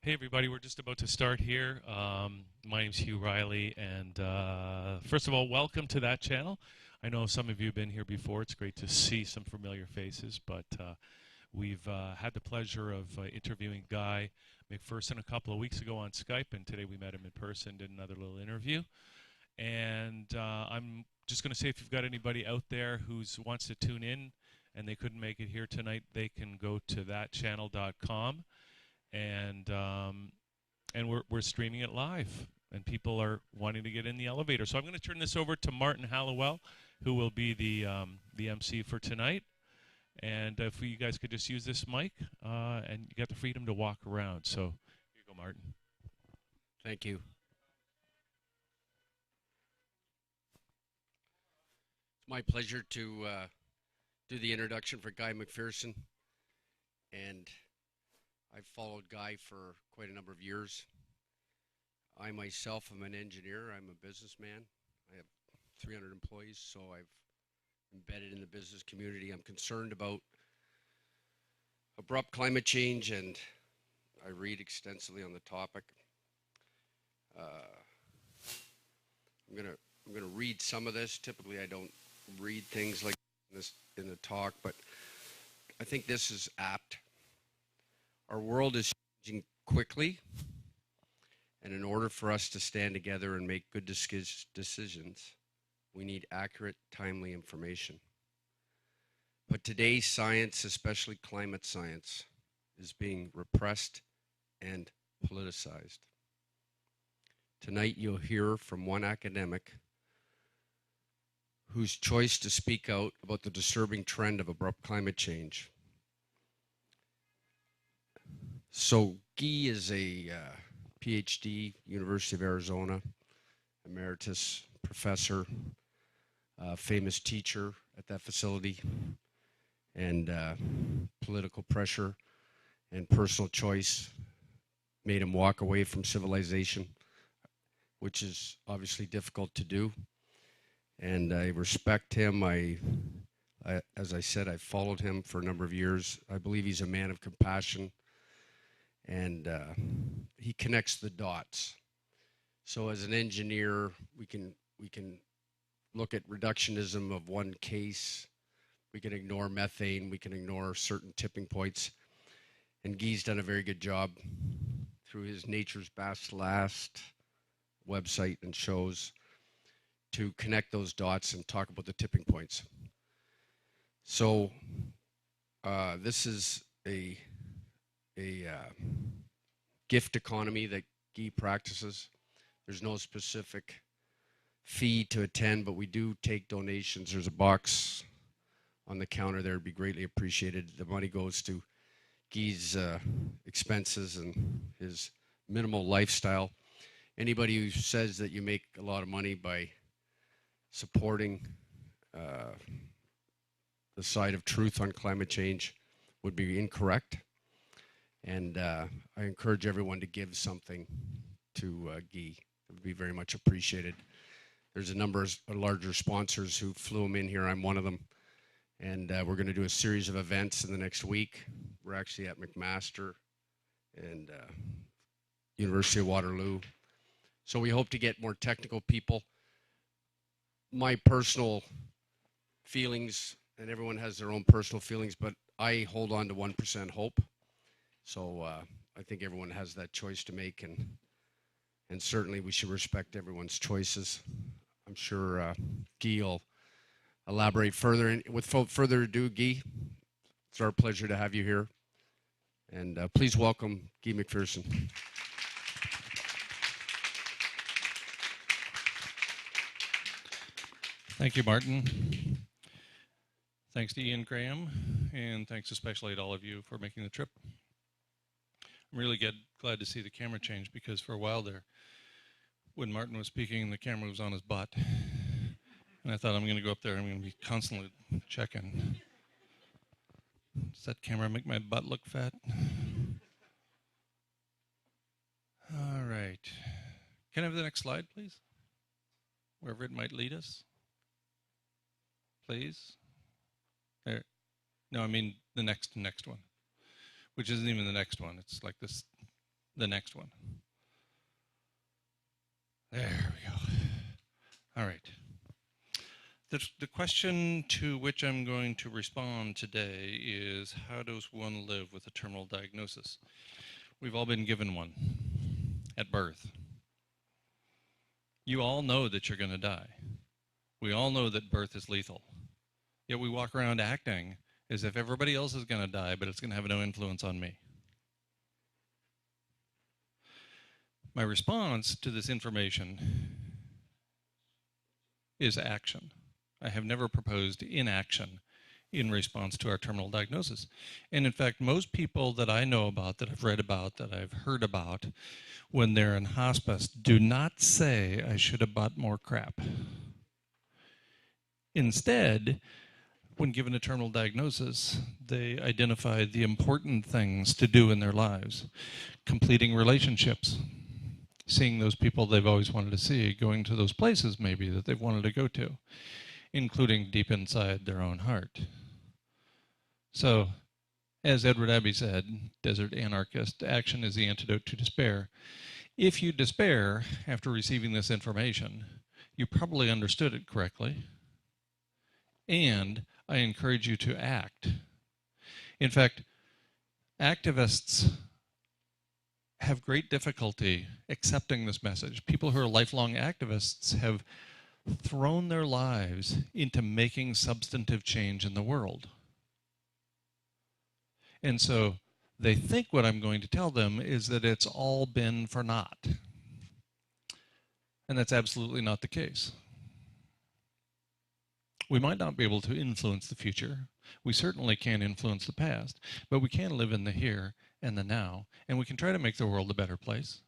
Hey everybody, we're just about to start here. My name's Hugh Riley, and first of all, welcome to that channel. I know some of you have been here before. It's great to see some familiar faces, but we've had the pleasure of interviewing Guy McPherson a couple of weeks ago on Skype, and today we met him in person, did another little interview. And I'm just going to say, if you've got anybody out there who wants to tune in and they couldn't make it here tonight, they can go to thatchannel.com. And we're streaming it live, and people are wanting to get in the elevator. So I'm going to turn this over to Martin Halliwell, who will be the MC for tonight. And if you guys could just use this mic, and you got the freedom to walk around. So here you go, Martin. Thank you. It's my pleasure to do the introduction for Guy McPherson, and I've followed Guy for quite a number of years. I myself am an engineer. I'm a businessman. I have 300 employees, so I've embedded in the business community. I'm concerned about abrupt climate change, and I read extensively on the topic. I'm gonna read some of this. Typically, I don't read things like this in the talk, but I think this is apt. Our world is changing quickly, and in order for us to stand together and make good decisions, we need accurate, timely information. But today's science, especially climate science, is being repressed and politicized. Tonight you'll hear from one academic whose choice to speak out about the disturbing trend of abrupt climate change. So Guy is a PhD, University of Arizona, emeritus professor, famous teacher at that facility, and political pressure and personal choice made him walk away from civilization, which is obviously difficult to do. And I respect him. As I said, I followed him for a number of years. I believe he's a man of compassion, and he connects the dots. So as an engineer, we can look at reductionism of one case. We can ignore methane. We can ignore certain tipping points. And Guy's done a very good job through his Nature's Best Last website and shows to connect those dots and talk about the tipping points. So this is a gift economy that Guy practices. There's no specific fee to attend, but we do take donations. There's a box on the counter there. It'd be greatly appreciated. The money goes to Guy's expenses and his minimal lifestyle. Anybody who says that you make a lot of money by supporting the side of truth on climate change would be incorrect. And I encourage everyone to give something to Guy. It would be very much appreciated. There's a number of larger sponsors who flew him in here. I'm one of them. And we're going to do a series of events in the next week. We're actually at McMaster and University of Waterloo. So we hope to get more technical people. My personal feelings, and everyone has their own personal feelings, but I hold on to 1% hope. So I think everyone has that choice to make, and certainly we should respect everyone's choices. I'm sure Guy will elaborate further. And without further ado, Guy, it's our pleasure to have you here. And please welcome Guy McPherson. Thank you, Martin. Thanks to Ian Graham, and thanks especially to all of you for making the trip. I'm really glad to see the camera change, because for a while there, when Martin was speaking, the camera was on his butt. And I thought, I'm going to go up there and I'm going to be constantly checking. Does that camera make my butt look fat? All right. Can I have the next slide, please? Wherever it might lead us. Please. There. No, I mean the next one, which isn't even the next one. It's like this the next one. There we go. All right. The question to which I'm going to respond today is, how does one live with a terminal diagnosis? We've all been given one at birth. You all know that you're going to die. We all know that birth is lethal. Yet we walk around acting as if everybody else is going to die, but it's going to have no influence on me. My response to this information is action. I have never proposed inaction in response to our terminal diagnosis. And in fact, most people that I know about, that I've read about, that I've heard about, when they're in hospice, do not say, I should have bought more crap. Instead, when given a terminal diagnosis, they identify the important things to do in their lives. Completing relationships, seeing those people they've always wanted to see, going to those places maybe that they've wanted to go to, including deep inside their own heart. So, as Edward Abbey said, desert anarchist, action is the antidote to despair. If you despair after receiving this information, you probably understood it correctly, and I encourage you to act. In fact, activists have great difficulty accepting this message. People who are lifelong activists have thrown their lives into making substantive change in the world. And so they think what I'm going to tell them is that it's all been for naught. And that's absolutely not the case. We might not be able to influence the future. We certainly can't influence the past, but we can live in the here and the now, and we can try to make the world a better place.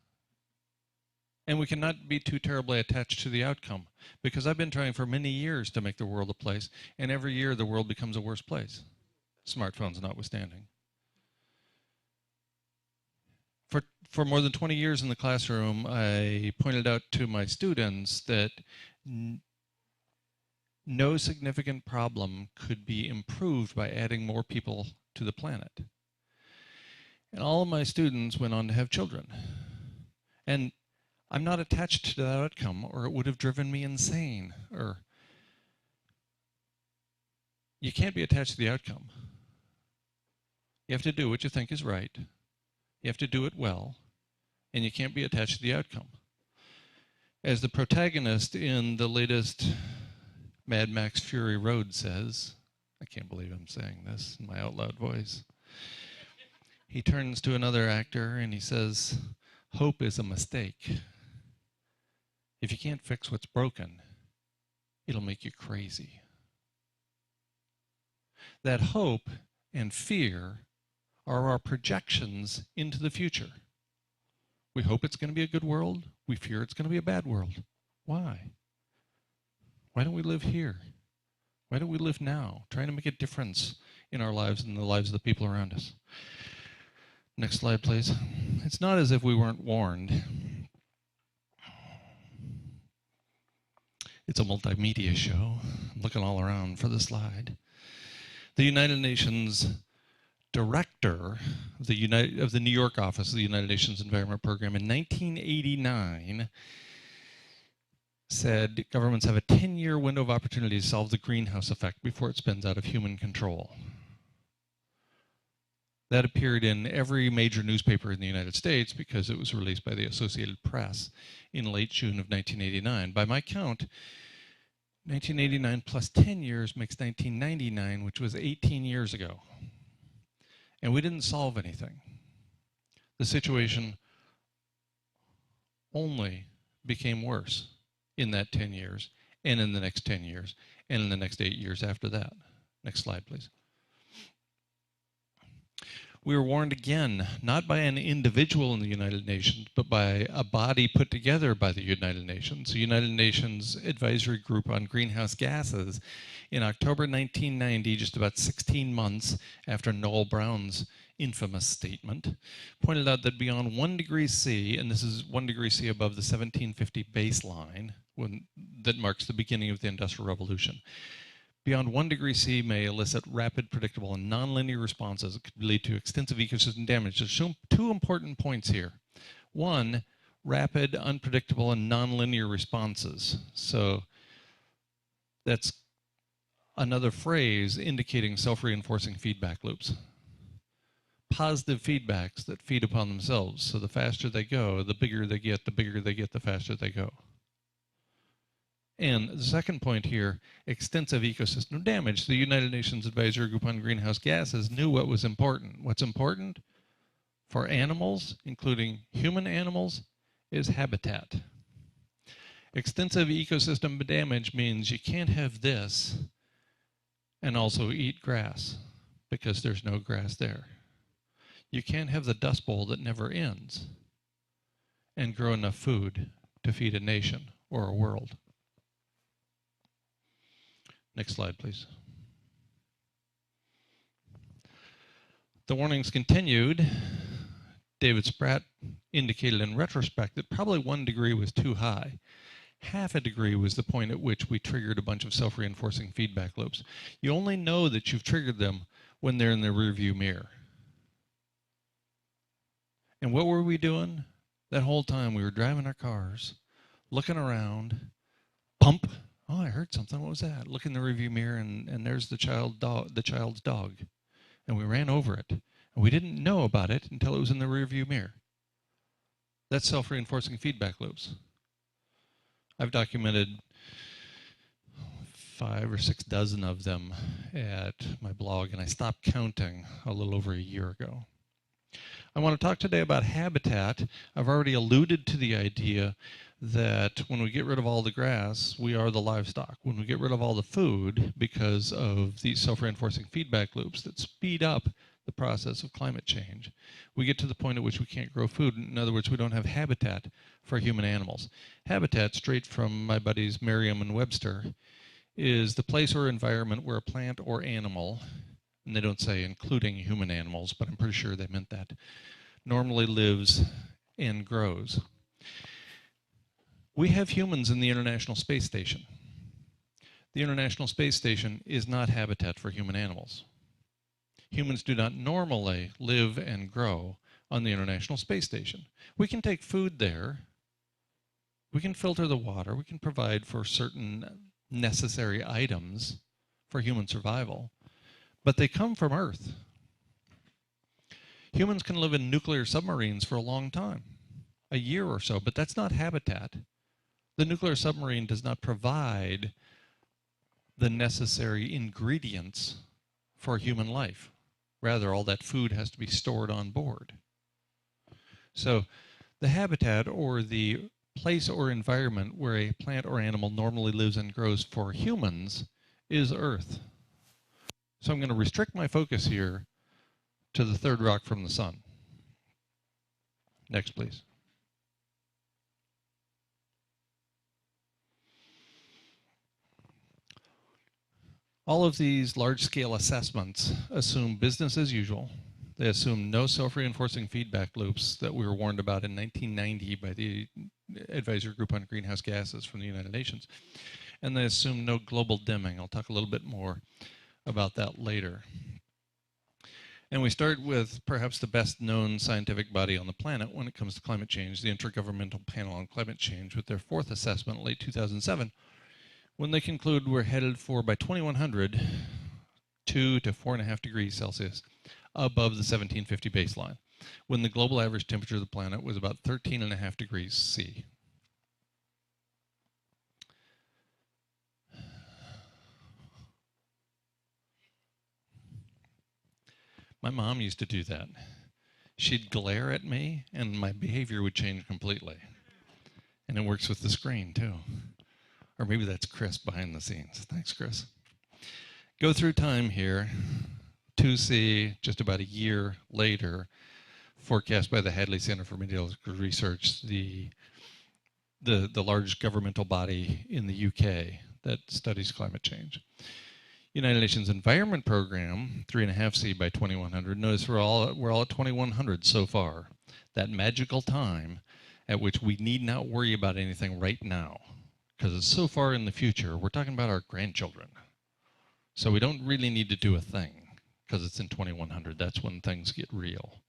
And we cannot be too terribly attached to the outcome, because I've been trying for many years to make the world a place, and every year the world becomes a worse place, smartphones notwithstanding. For more than 20 years in the classroom, I pointed out to my students that no significant problem could be improved by adding more people to the planet. And all of my students went on to have children. And I'm not attached to that outcome, or it would have driven me insane. Or you can't be attached to the outcome. You have to do what you think is right. You have to do it well, and you can't be attached to the outcome. As the protagonist in the latest Mad Max Fury Road says, I can't believe I'm saying this in my out loud voice. He turns to another actor and he says, hope is a mistake. If you can't fix what's broken, it'll make you crazy. That hope and fear are our projections into the future. We hope it's going to be a good world. We fear it's going to be a bad world. Why? Why don't we live here? Why don't we live now, trying to make a difference in our lives and the lives of the people around us? Next slide, please. It's not as if we weren't warned. It's a multimedia show. I'm looking all around for the slide. The United Nations director of the New York office of the United Nations Environment Program in 1989 said governments have a 10-year window of opportunity to solve the greenhouse effect before it spins out of human control. That appeared in every major newspaper in the United States because it was released by the Associated Press in late June of 1989. By my count, 1989 plus 10 years makes 1999, which was 18 years ago. And we didn't solve anything. The situation only became worse in that 10 years, and in the next 10 years, and in the next 8 years after that. Next slide, please. We were warned again, not by an individual in the United Nations, but by a body put together by the United Nations, the United Nations Advisory Group on Greenhouse Gases, in October 1990, just about 16 months after Noel Brown's infamous statement, pointed out that beyond 1 degree C, and this is 1 degree C above the 1750 baseline, that marks the beginning of the Industrial Revolution, beyond 1 degree C may elicit rapid, predictable, and nonlinear responses that could lead to extensive ecosystem damage. There's two important points here. One, rapid, unpredictable, and nonlinear responses. So that's another phrase indicating self-reinforcing feedback loops. Positive feedbacks that feed upon themselves. So the faster they go, the bigger they get, the faster they go. And the second point here, extensive ecosystem damage. The United Nations Advisory Group on Greenhouse Gases knew what was important. What's important for animals, including human animals, is habitat. Extensive ecosystem damage means you can't have this and also eat grass because there's no grass there. You can't have the Dust Bowl that never ends and grow enough food to feed a nation or a world. Next slide, please. The warnings continued. David Spratt indicated in retrospect that probably 1 degree was too high. Half a degree was the point at which we triggered a bunch of self-reinforcing feedback loops. You only know that you've triggered them when they're in the rearview mirror. And what were we doing? That whole time we were driving our cars, looking around, pump. Oh, I heard something. What was that? Look in the rearview mirror, and there's the child's dog. And we ran over it. And we didn't know about it until it was in the rearview mirror. That's self-reinforcing feedback loops. I've documented 5 or 6 dozen of them at my blog, and I stopped counting a little over a year ago. I want to talk today about habitat. I've already alluded to the idea that when we get rid of all the grass, we are the livestock. When we get rid of all the food, because of these self-reinforcing feedback loops that speed up the process of climate change, we get to the point at which we can't grow food. In other words, we don't have habitat for human animals. Habitat, straight from my buddies Merriam and Webster, is the place or environment where a plant or animal, and they don't say including human animals, but I'm pretty sure they meant that, normally lives and grows. We have humans in the International Space Station. The International Space Station is not habitat for human animals. Humans do not normally live and grow on the International Space Station. We can take food there. We can filter the water. We can provide for certain necessary items for human survival. But they come from Earth. Humans can live in nuclear submarines for a long time, a year or so, but that's not habitat. The nuclear submarine does not provide the necessary ingredients for human life. Rather, all that food has to be stored on board. So the habitat, or the place or environment where a plant or animal normally lives and grows for humans, is Earth. So I'm going to restrict my focus here to the third rock from the sun. Next, please. All of these large-scale assessments assume business as usual. They assume no self-reinforcing feedback loops that we were warned about in 1990 by the Advisory Group on Greenhouse Gases from the United Nations. And they assume no global dimming. I'll talk a little bit more about that later. And we start with perhaps the best known scientific body on the planet when it comes to climate change, the Intergovernmental Panel on Climate Change, with their 4th assessment in late 2007, when they conclude we're headed for, by 2100, 2 to 4.5 degrees Celsius above the 1750 baseline, when the global average temperature of the planet was about 13.5 degrees C. My mom used to do that. She'd glare at me, and my behavior would change completely. And it works with the screen, too. Or maybe that's Chris behind the scenes. Thanks, Chris. Go through time here. 2C, just about a year later, forecast by the Hadley Center for Meteorological Research, the large governmental body in the UK that studies climate change. United Nations Environment Program, 3.5C by 2100. Notice we're all at 2100 so far. That magical time at which we need not worry about anything right now, because it's so far in the future. We're talking about our grandchildren. So we don't really need to do a thing, because it's in 2100. That's when things get real.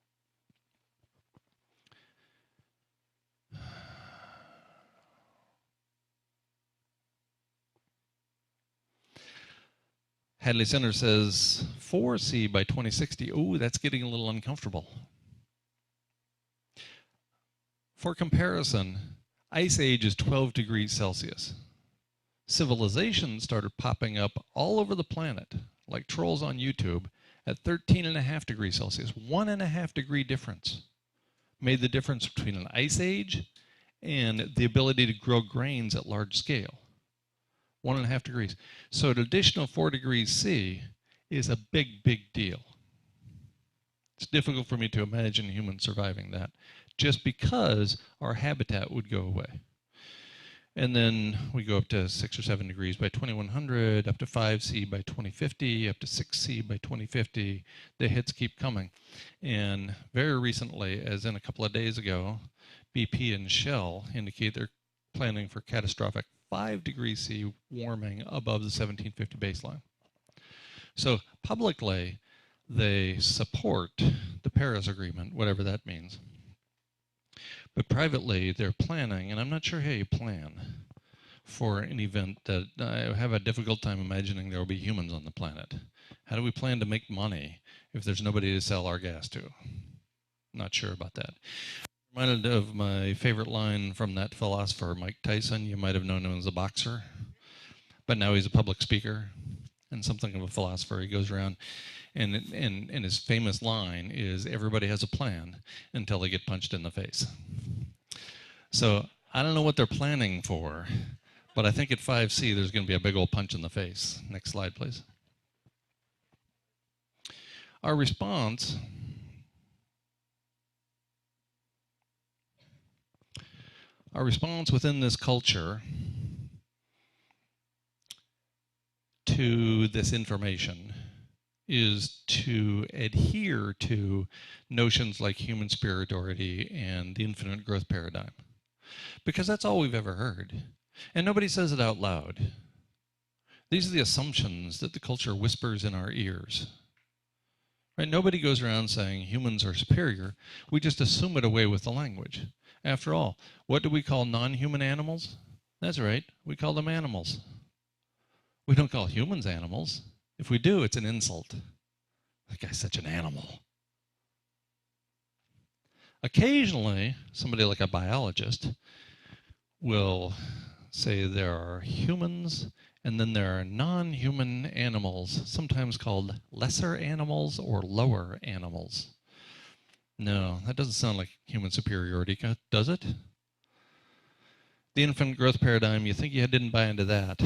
Hadley Center says 4C by 2060. Ooh, that's getting a little uncomfortable. For comparison, Ice Age is 12 degrees Celsius. Civilization started popping up all over the planet, like trolls on YouTube, at 13.5 degrees Celsius. 1.5 degree difference made the difference between an ice age and the ability to grow grains at large scale. 1.5 degrees. So an additional 4 degrees C is a big, big deal. It's difficult for me to imagine humans surviving that just because our habitat would go away. And then we go up to 6 or 7 degrees by 2100, up to 5C by 2050, up to 6C by 2050. The hits keep coming. And very recently, as in a couple of days ago, BP and Shell indicate they're planning for catastrophic 5 degrees C warming above the 1750 baseline. So publicly, they support the Paris Agreement, whatever that means. But privately, they're planning, and I'm not sure how you plan for an event that I have a difficult time imagining there will be humans on the planet. How do we plan to make money if there's nobody to sell our gas to? Not sure about that. Reminded of my favorite line from that philosopher, Mike Tyson. You might have known him as a boxer, but now he's a public speaker and something of a philosopher. He goes around, and his famous line is, everybody has a plan until they get punched in the face. So I don't know what they're planning for, but I think at 5C there's going to be a big old punch in the face. Next slide, please. Our response within this culture to this information is to adhere to notions like human superiority and the infinite growth paradigm. Because that's all we've ever heard. And nobody says it out loud. These are the assumptions that the culture whispers in our ears. Right? Nobody goes around saying humans are superior. We just assume it away with the language. After all, what do we call non-human animals? That's right, we call them animals. We don't call humans animals. If we do, it's an insult. That guy's such an animal. Occasionally, somebody like a biologist will say there are humans and then there are non-human animals, sometimes called lesser animals or lower animals. No, that doesn't sound like human superiority, does it? The infinite growth paradigm, you think you didn't buy into that.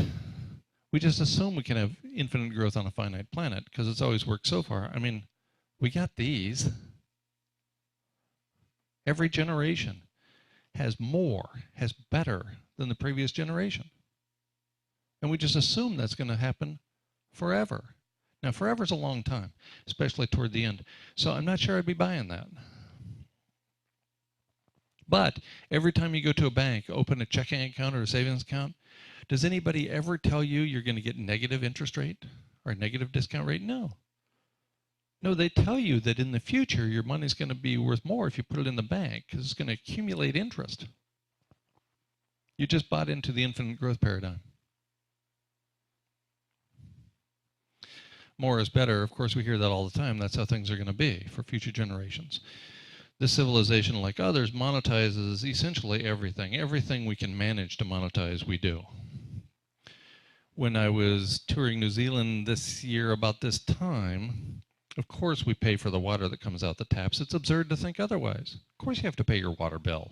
We just assume we can have infinite growth on a finite planet because it's always worked so far. I mean, we got these. Every generation has more, has better than the previous generation. And we just assume that's going to happen forever. Now, forever is a long time, especially toward the end. So I'm not sure I'd be buying that. But every time you go to a bank, open a checking account or a savings account, does anybody ever tell you you're going to get negative interest rate or a negative discount rate? No. No, they tell you that in the future your money's going to be worth more if you put it in the bank because it's going to accumulate interest. You just bought into the infinite growth paradigm. More is better. Of course, we hear that all the time. That's how things are going to be for future generations. This civilization, like others, monetizes essentially everything. Everything we can manage to monetize, we do. When I was touring New Zealand this year about this time, of course we pay for the water that comes out the taps. It's absurd to think otherwise. Of course you have to pay your water bill.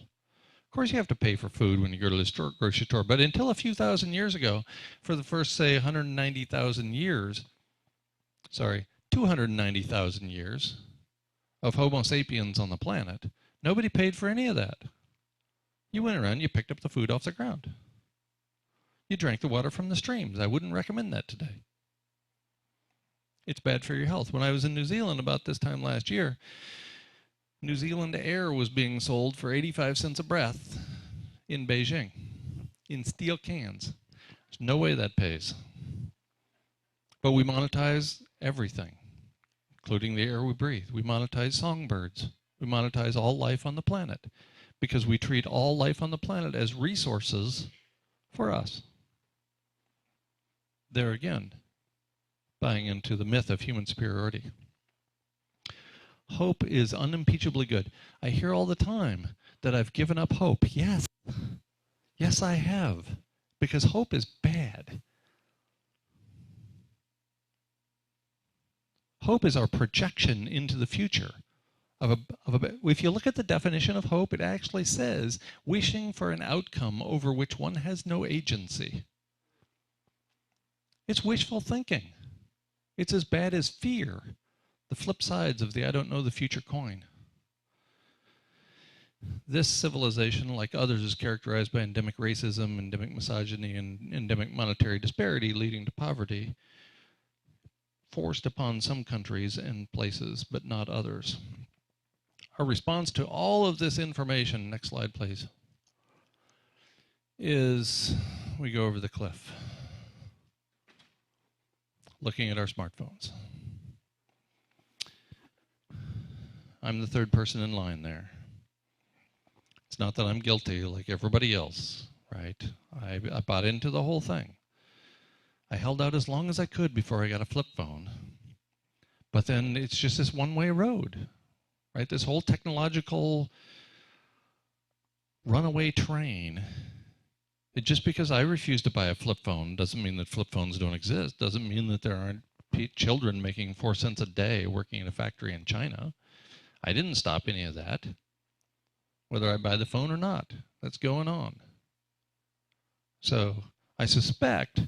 Of course you have to pay for food when you go to the grocery store. But until a few thousand years ago, for the first, say, 290,000 years of Homo sapiens on the planet, nobody paid for any of that. You went around, you picked up the food off the ground. You drank the water from the streams. I wouldn't recommend that today. It's bad for your health. When I was in New Zealand about this time last year, New Zealand Air was being sold for 85 cents a breath in Beijing, in steel cans. There's no way that pays. But we monetize everything, including the air we breathe. We monetize songbirds. We monetize all life on the planet because we treat all life on the planet as resources for us. There again, buying into the myth of human superiority. Hope is unimpeachably good. I hear all the time that I've given up hope. Yes. Yes, I have. Because hope is bad. Hope is our projection into the future. If you look at the definition of hope, it actually says wishing for an outcome over which one has no agency. It's wishful thinking. It's as bad as fear. The flip sides of the I don't know the future coin. This civilization, like others, is characterized by endemic racism, endemic misogyny, and endemic monetary disparity leading to poverty, forced upon some countries and places, but not others. Our response to all of this information, next slide please, is we go over the cliff, looking at our smartphones. I'm the third person in line there. It's not that I'm guilty like everybody else, right? I bought into the whole thing. I held out as long as I could before I got a flip phone. But then it's just this one-way road, right? This whole technological runaway train. Just because I refuse to buy a flip phone doesn't mean that flip phones don't exist. Doesn't mean that there aren't children making 4 cents a day working in a factory in China. I didn't stop any of that, whether I buy the phone or not. That's going on. So I suspect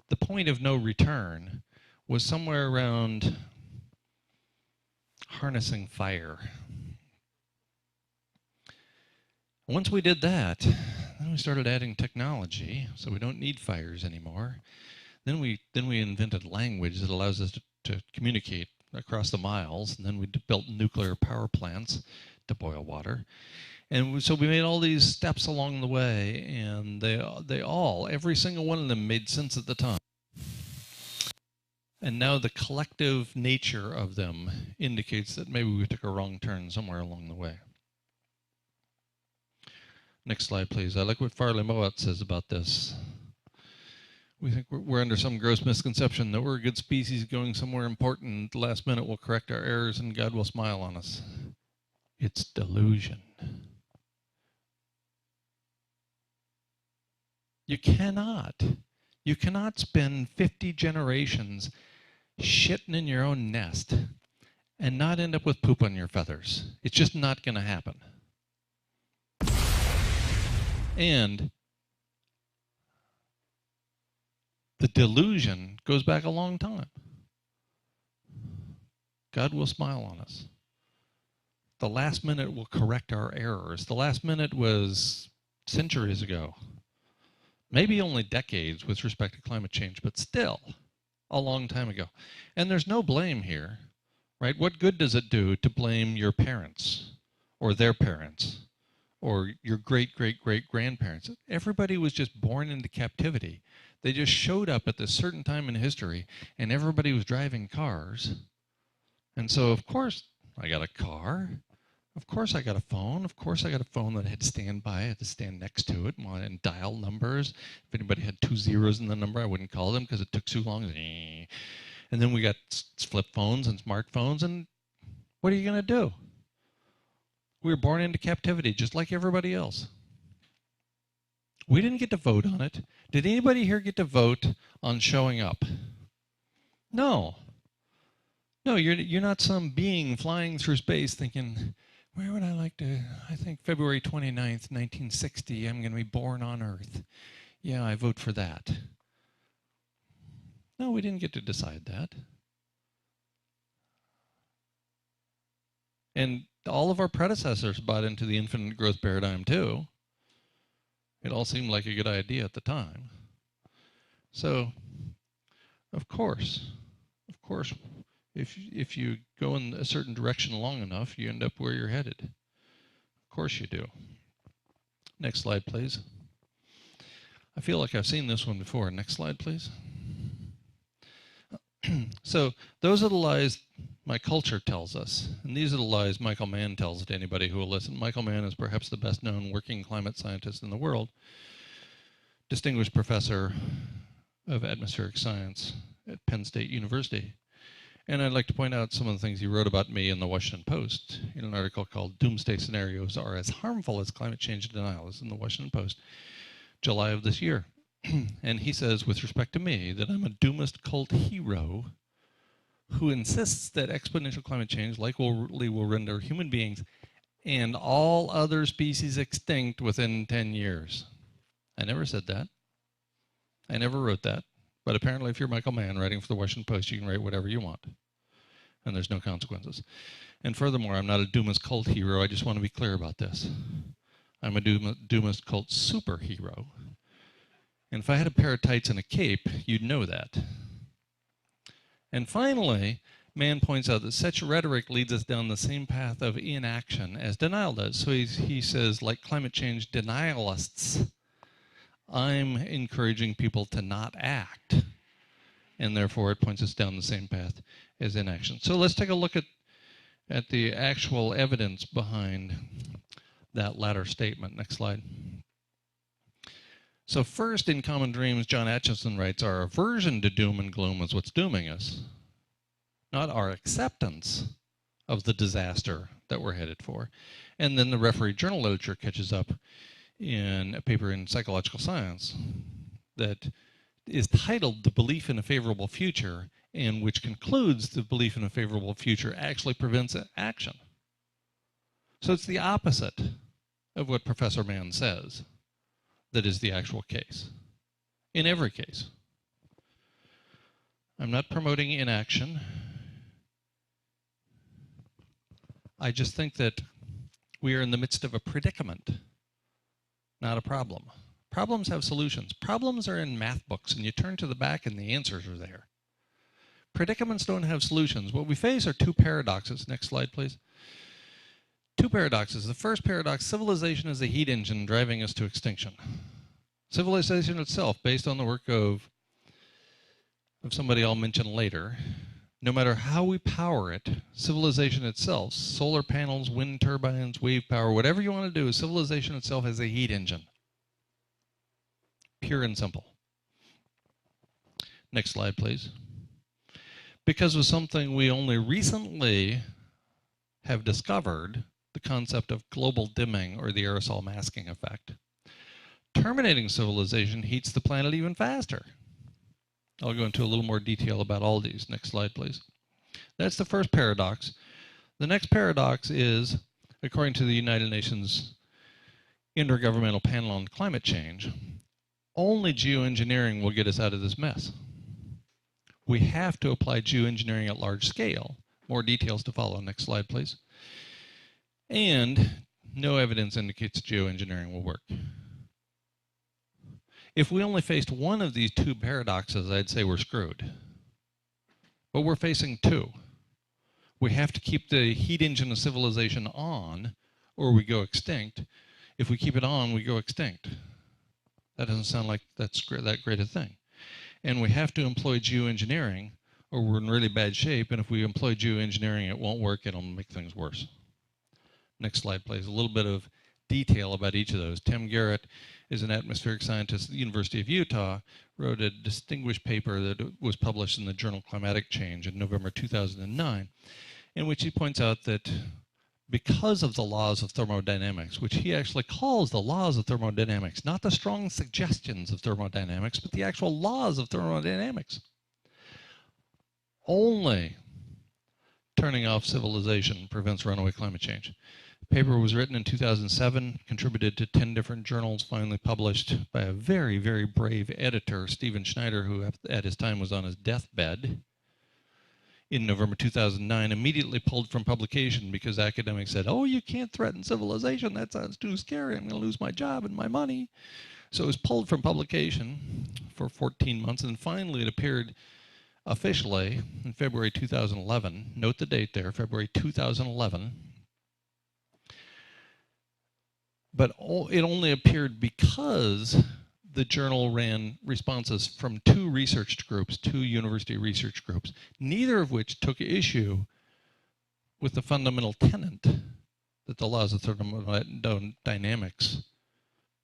the point of no return was somewhere around harnessing fire. Once we did that, then we started adding technology, so we don't need fires anymore. Then we invented language that allows us to communicate across the miles, and then we built nuclear power plants to boil water. And so we made all these steps along the way, and every single one of them made sense at the time. And now the collective nature of them indicates that maybe we took a wrong turn somewhere along the way. Next slide, please. I like what Farley Mowat says about this. We think we're under some gross misconception that we're a good species going somewhere important. At the last minute we'll correct our errors and God will smile on us. It's delusion. You cannot spend 50 generations shitting in your own nest and not end up with poop on your feathers. It's just not going to happen. And the delusion goes back a long time. God will smile on us. The last minute will correct our errors. The last minute was centuries ago. Maybe only decades with respect to climate change, but still a long time ago. And there's no blame here, right? What good does it do to blame your parents or their parents or your great-great-great-grandparents? Everybody was just born into captivity. They just showed up at this certain time in history, and everybody was driving cars. And so, of course, I got a car. Of course I got a phone. Of course I got a phone that had standby. I had to stand next to it and dial numbers. If anybody had 2 zeros in the number, I wouldn't call them because it took too long. And then we got flip phones and smartphones, and what are you going to do? We were born into captivity just like everybody else. We didn't get to vote on it. Did anybody here get to vote on showing up? No. No, you're not some being flying through space thinking, where would I like to, I think February 29th, 1960, I'm going to be born on Earth. Yeah, I vote for that. No, we didn't get to decide that. And all of our predecessors bought into the infinite growth paradigm too. It all seemed like a good idea at the time. So, of course, if you go in a certain direction long enough, you end up where you're headed. Of course you do. Next slide, please. I feel like I've seen this one before. Next slide, please. So those are the lies my culture tells us. And these are the lies Michael Mann tells to anybody who will listen. Michael Mann is perhaps the best known working climate scientist in the world, distinguished professor of atmospheric science at Penn State University. And I'd like to point out some of the things he wrote about me in the Washington Post in an article called Doomsday Scenarios Are as Harmful as Climate Change Denial. It's in the Washington Post, July of this year. And he says, with respect to me, that I'm a doomist cult hero who insists that exponential climate change likely will render human beings and all other species extinct within 10 years. I never said that. I never wrote that. But apparently, if you're Michael Mann writing for the Washington Post, you can write whatever you want. And there's no consequences. And furthermore, I'm not a doomist cult hero. I just want to be clear about this. I'm a doomist cult superhero. And if I had a pair of tights and a cape, you'd know that. And finally, Mann points out that such rhetoric leads us down the same path of inaction as denial does. So he says, like climate change denialists, I'm encouraging people to not act, and therefore it points us down the same path as inaction. So let's take a look at the actual evidence behind that latter statement. Next slide. So first, in Common Dreams, John Atchison writes, our aversion to doom and gloom is what's dooming us, not our acceptance of the disaster that we're headed for. And then the referee journal literature catches up in a paper in Psychological Science that is titled The Belief in a Favorable Future, and which concludes the belief in a favorable future actually prevents action. So it's the opposite of what Professor Mann says that is the actual case, in every case. I'm not promoting inaction. I just think that we are in the midst of a predicament, not a problem. Problems have solutions. Problems are in math books, and you turn to the back and the answers are there. Predicaments don't have solutions. What we face are two paradoxes. Next slide, please. Two paradoxes. The first paradox, civilization is a heat engine driving us to extinction. Civilization itself, based on the work of somebody I'll mention later, no matter how we power it, civilization itself, solar panels, wind turbines, wave power, whatever you want to do, civilization itself is a heat engine. Pure and simple. Next slide, please. Because of something we only recently have discovered, the concept of global dimming or the aerosol masking effect. Terminating civilization heats the planet even faster. I'll go into a little more detail about all these. Next slide, please. That's the first paradox. The next paradox is, according to the United Nations Intergovernmental Panel on Climate Change, only geoengineering will get us out of this mess. We have to apply geoengineering at large scale. More details to follow. Next slide, please. And no evidence indicates geoengineering will work. If we only faced one of these two paradoxes, I'd say we're screwed. But we're facing two. We have to keep the heat engine of civilization on, or we go extinct. If we keep it on, we go extinct. That doesn't sound like that's that great a thing. And we have to employ geoengineering, or we're in really bad shape. And if we employ geoengineering, it won't work. It'll make things worse. Next slide, please. A little bit of detail about each of those. Tim Garrett is an atmospheric scientist at the University of Utah, wrote a distinguished paper that was published in the journal Climatic Change in November 2009, in which he points out that because of the laws of thermodynamics, which he actually calls the laws of thermodynamics, not the strong suggestions of thermodynamics, but the actual laws of thermodynamics, only turning off civilization prevents runaway climate change. The paper was written in 2007, contributed to 10 different journals, finally published by a very, very brave editor, Stephen Schneider, who at his time was on his deathbed. In November 2009, immediately pulled from publication because academics said, oh, you can't threaten civilization. That sounds too scary. I'm going to lose my job and my money. So it was pulled from publication for 14 months, and finally it appeared officially in February 2011. Note the date there, February 2011. But it only appeared because the journal ran responses from two research groups, two university research groups, neither of which took issue with the fundamental tenet that the laws of thermodynamics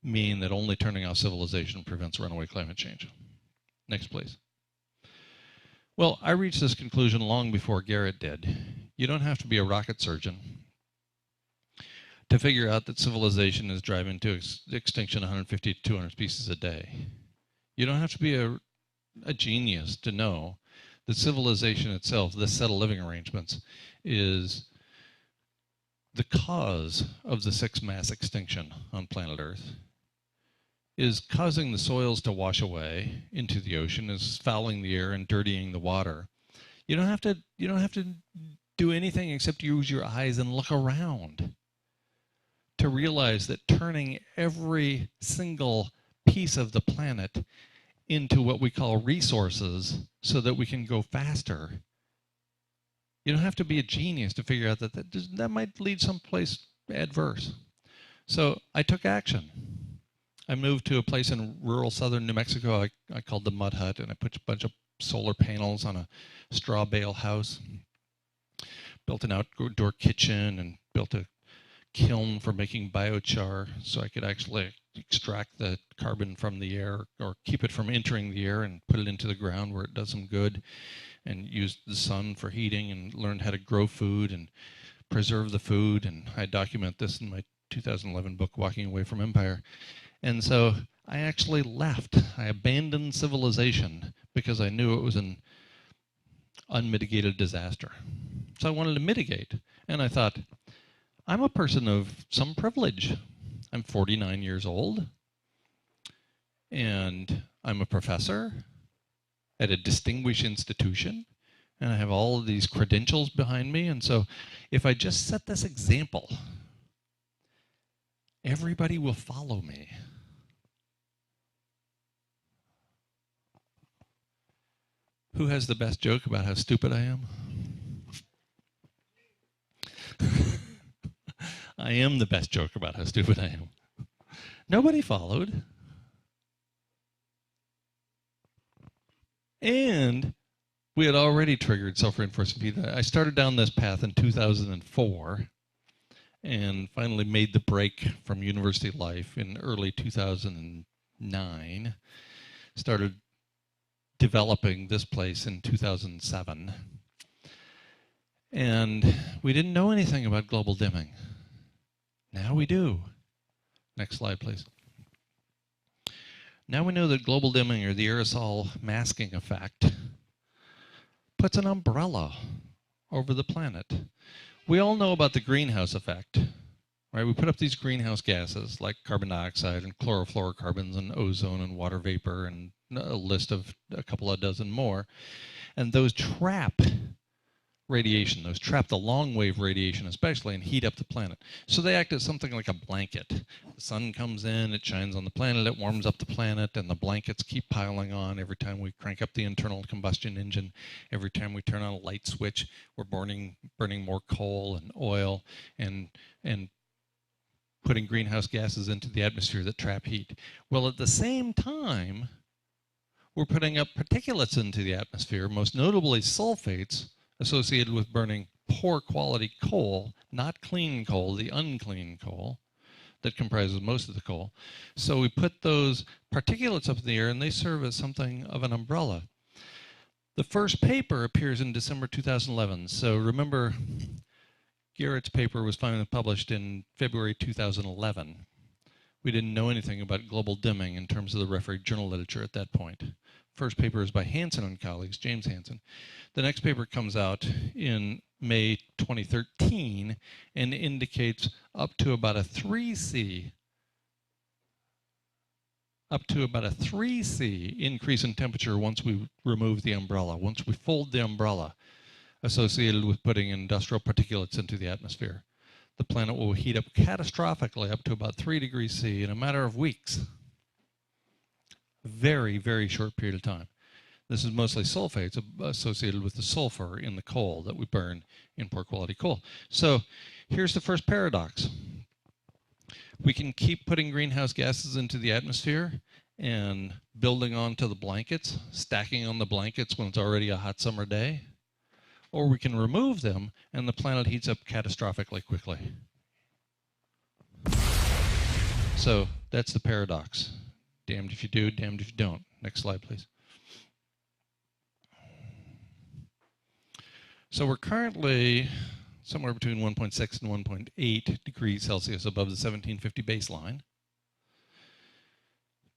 mean that only turning off civilization prevents runaway climate change. Next, please. Well, I reached this conclusion long before Garrett did. You don't have to be a rocket surgeon to figure out that civilization is driving to extinction 150 to 200 species a day. You don't have to be a genius to know that civilization itself, this set of living arrangements, is the cause of the sixth mass extinction on planet Earth, is causing the soils to wash away into the ocean, is fouling the air and dirtying the water. You don't have to do anything except use your eyes and look around to realize that turning every single piece of the planet into what we call resources so that we can go faster. You don't have to be a genius to figure out that might lead someplace adverse. So I took action. I moved to a place in rural southern New Mexico I called the Mud Hut, and I put a bunch of solar panels on a straw bale house, built an outdoor kitchen, and built a kiln for making biochar so I could actually extract the carbon from the air or keep it from entering the air and put it into the ground where it does some good, and use the sun for heating, and learned how to grow food and preserve the food. And I document this in my 2011 book, Walking Away from Empire. And so I actually left. I abandoned civilization because I knew it was an unmitigated disaster. So I wanted to mitigate. And I thought, I'm a person of some privilege. I'm 49 years old, and I'm a professor at a distinguished institution, and I have all of these credentials behind me. And so if I just set this example, everybody will follow me. Who has the best joke about how stupid I am? I am the best joke about how stupid I am. Nobody followed. And we had already triggered self-reinforcing feedback. I started down this path in 2004 and finally made the break from university life in early 2009. Started developing this place in 2007. And we didn't know anything about global dimming. Now we do. Next slide, please. Now we know that global dimming, or the aerosol masking effect, puts an umbrella over the planet. We all know about the greenhouse effect, right? We put up these greenhouse gases like carbon dioxide and chlorofluorocarbons and ozone and water vapor and a list of a couple of dozen more. And those trap radiation, those trap the long wave radiation especially, and heat up the planet. So they act as something like a blanket. The sun comes in, it shines on the planet, it warms up the planet, and the blankets keep piling on every time we crank up the internal combustion engine. Every time we turn on a light switch, we're burning more coal and oil and putting greenhouse gases into the atmosphere that trap heat. Well, at the same time, we're putting up particulates into the atmosphere, most notably sulfates, associated with burning poor quality coal, not clean coal, the unclean coal that comprises most of the coal. So we put those particulates up in the air, and they serve as something of an umbrella. The first paper appears in December 2011. So remember, Garrett's paper was finally published in February 2011. We didn't know anything about global dimming in terms of the refereed journal literature at that point. First paper is by Hansen and colleagues, James Hansen. The next paper comes out in May 2013 and indicates up to about a 3C increase in temperature once we remove the umbrella, once we fold the umbrella associated with putting industrial particulates into the atmosphere. The planet will heat up catastrophically up to about 3 degrees C in a matter of weeks. Very, very short period of time. This is mostly sulfates associated with the sulfur in the coal that we burn in poor quality coal. So here's the first paradox. We can keep putting greenhouse gases into the atmosphere and building onto the blankets, stacking on the blankets when it's already a hot summer day, or we can remove them and the planet heats up catastrophically quickly. So that's the paradox. Damned if you do, damned if you don't. Next slide, please. So we're currently somewhere between 1.6 and 1.8 degrees Celsius above the 1750 baseline,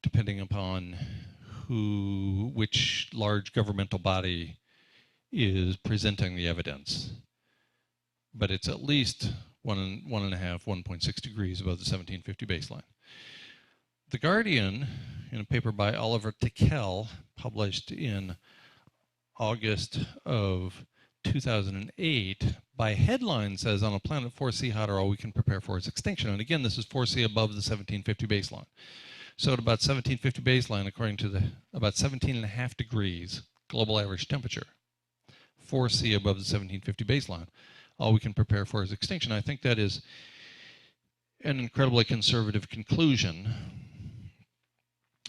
depending upon which large governmental body is presenting the evidence. But it's at least 1.5, 1.6 degrees above the 1750 baseline. The Guardian, in a paper by Oliver Tickell, published in August of 2008, by headline says, on a planet 4C hotter, all we can prepare for is extinction. And again, this is 4C above the 1750 baseline. So at about 1750 baseline, according to about 17.5 degrees global average temperature, 4C above the 1750 baseline, all we can prepare for is extinction. I think that is an incredibly conservative conclusion.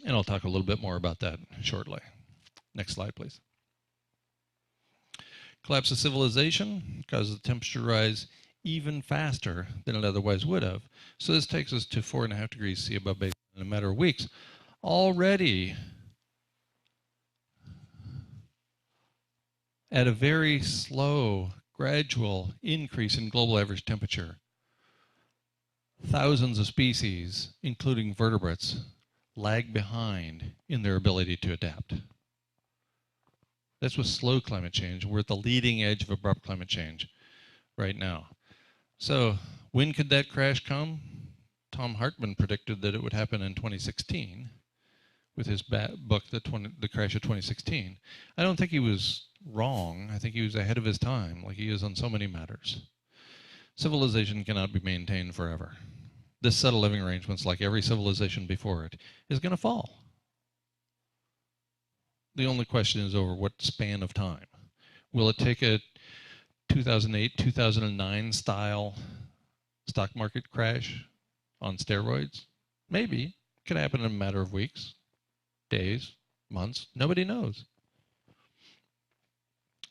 And I'll talk a little bit more about that shortly. Next slide, please. Collapse of civilization causes the temperature to rise even faster than it otherwise would have. So this takes us to 4.5 degrees C above baseline in a matter of weeks. Already at a very slow, gradual increase in global average temperature, thousands of species, including vertebrates, lag behind in their ability to adapt. That's with slow climate change. We're at the leading edge of abrupt climate change right now. So when could that crash come? Tom Hartman predicted that it would happen in 2016 with his book, The Crash of 2016. I don't think he was wrong. I think he was ahead of his time, like he is on so many matters. Civilization cannot be maintained forever. This set of living arrangements, like every civilization before it, is going to fall. The only question is over what span of time. Will it take a 2008, 2009 style stock market crash on steroids? Maybe. It could happen in a matter of weeks, days, months. Nobody knows.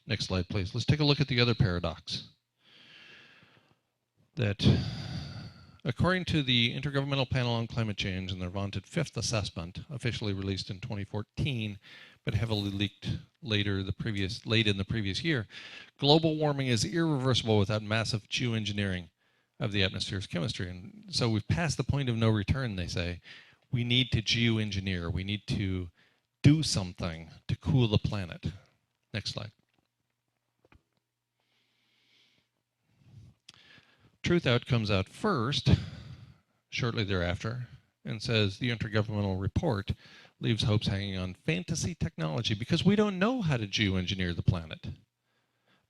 Next slide, please. Let's take a look at the other paradox. That according to the Intergovernmental Panel on Climate Change and their vaunted fifth assessment, officially released in 2014, but heavily leaked late in the previous year, global warming is irreversible without massive geoengineering of the atmosphere's chemistry. And so we've passed the point of no return, they say. We need to geoengineer. We need to do something to cool the planet. Next slide. Truth Out comes out first, shortly thereafter, and says the Intergovernmental Report leaves hopes hanging on fantasy technology because we don't know how to geoengineer the planet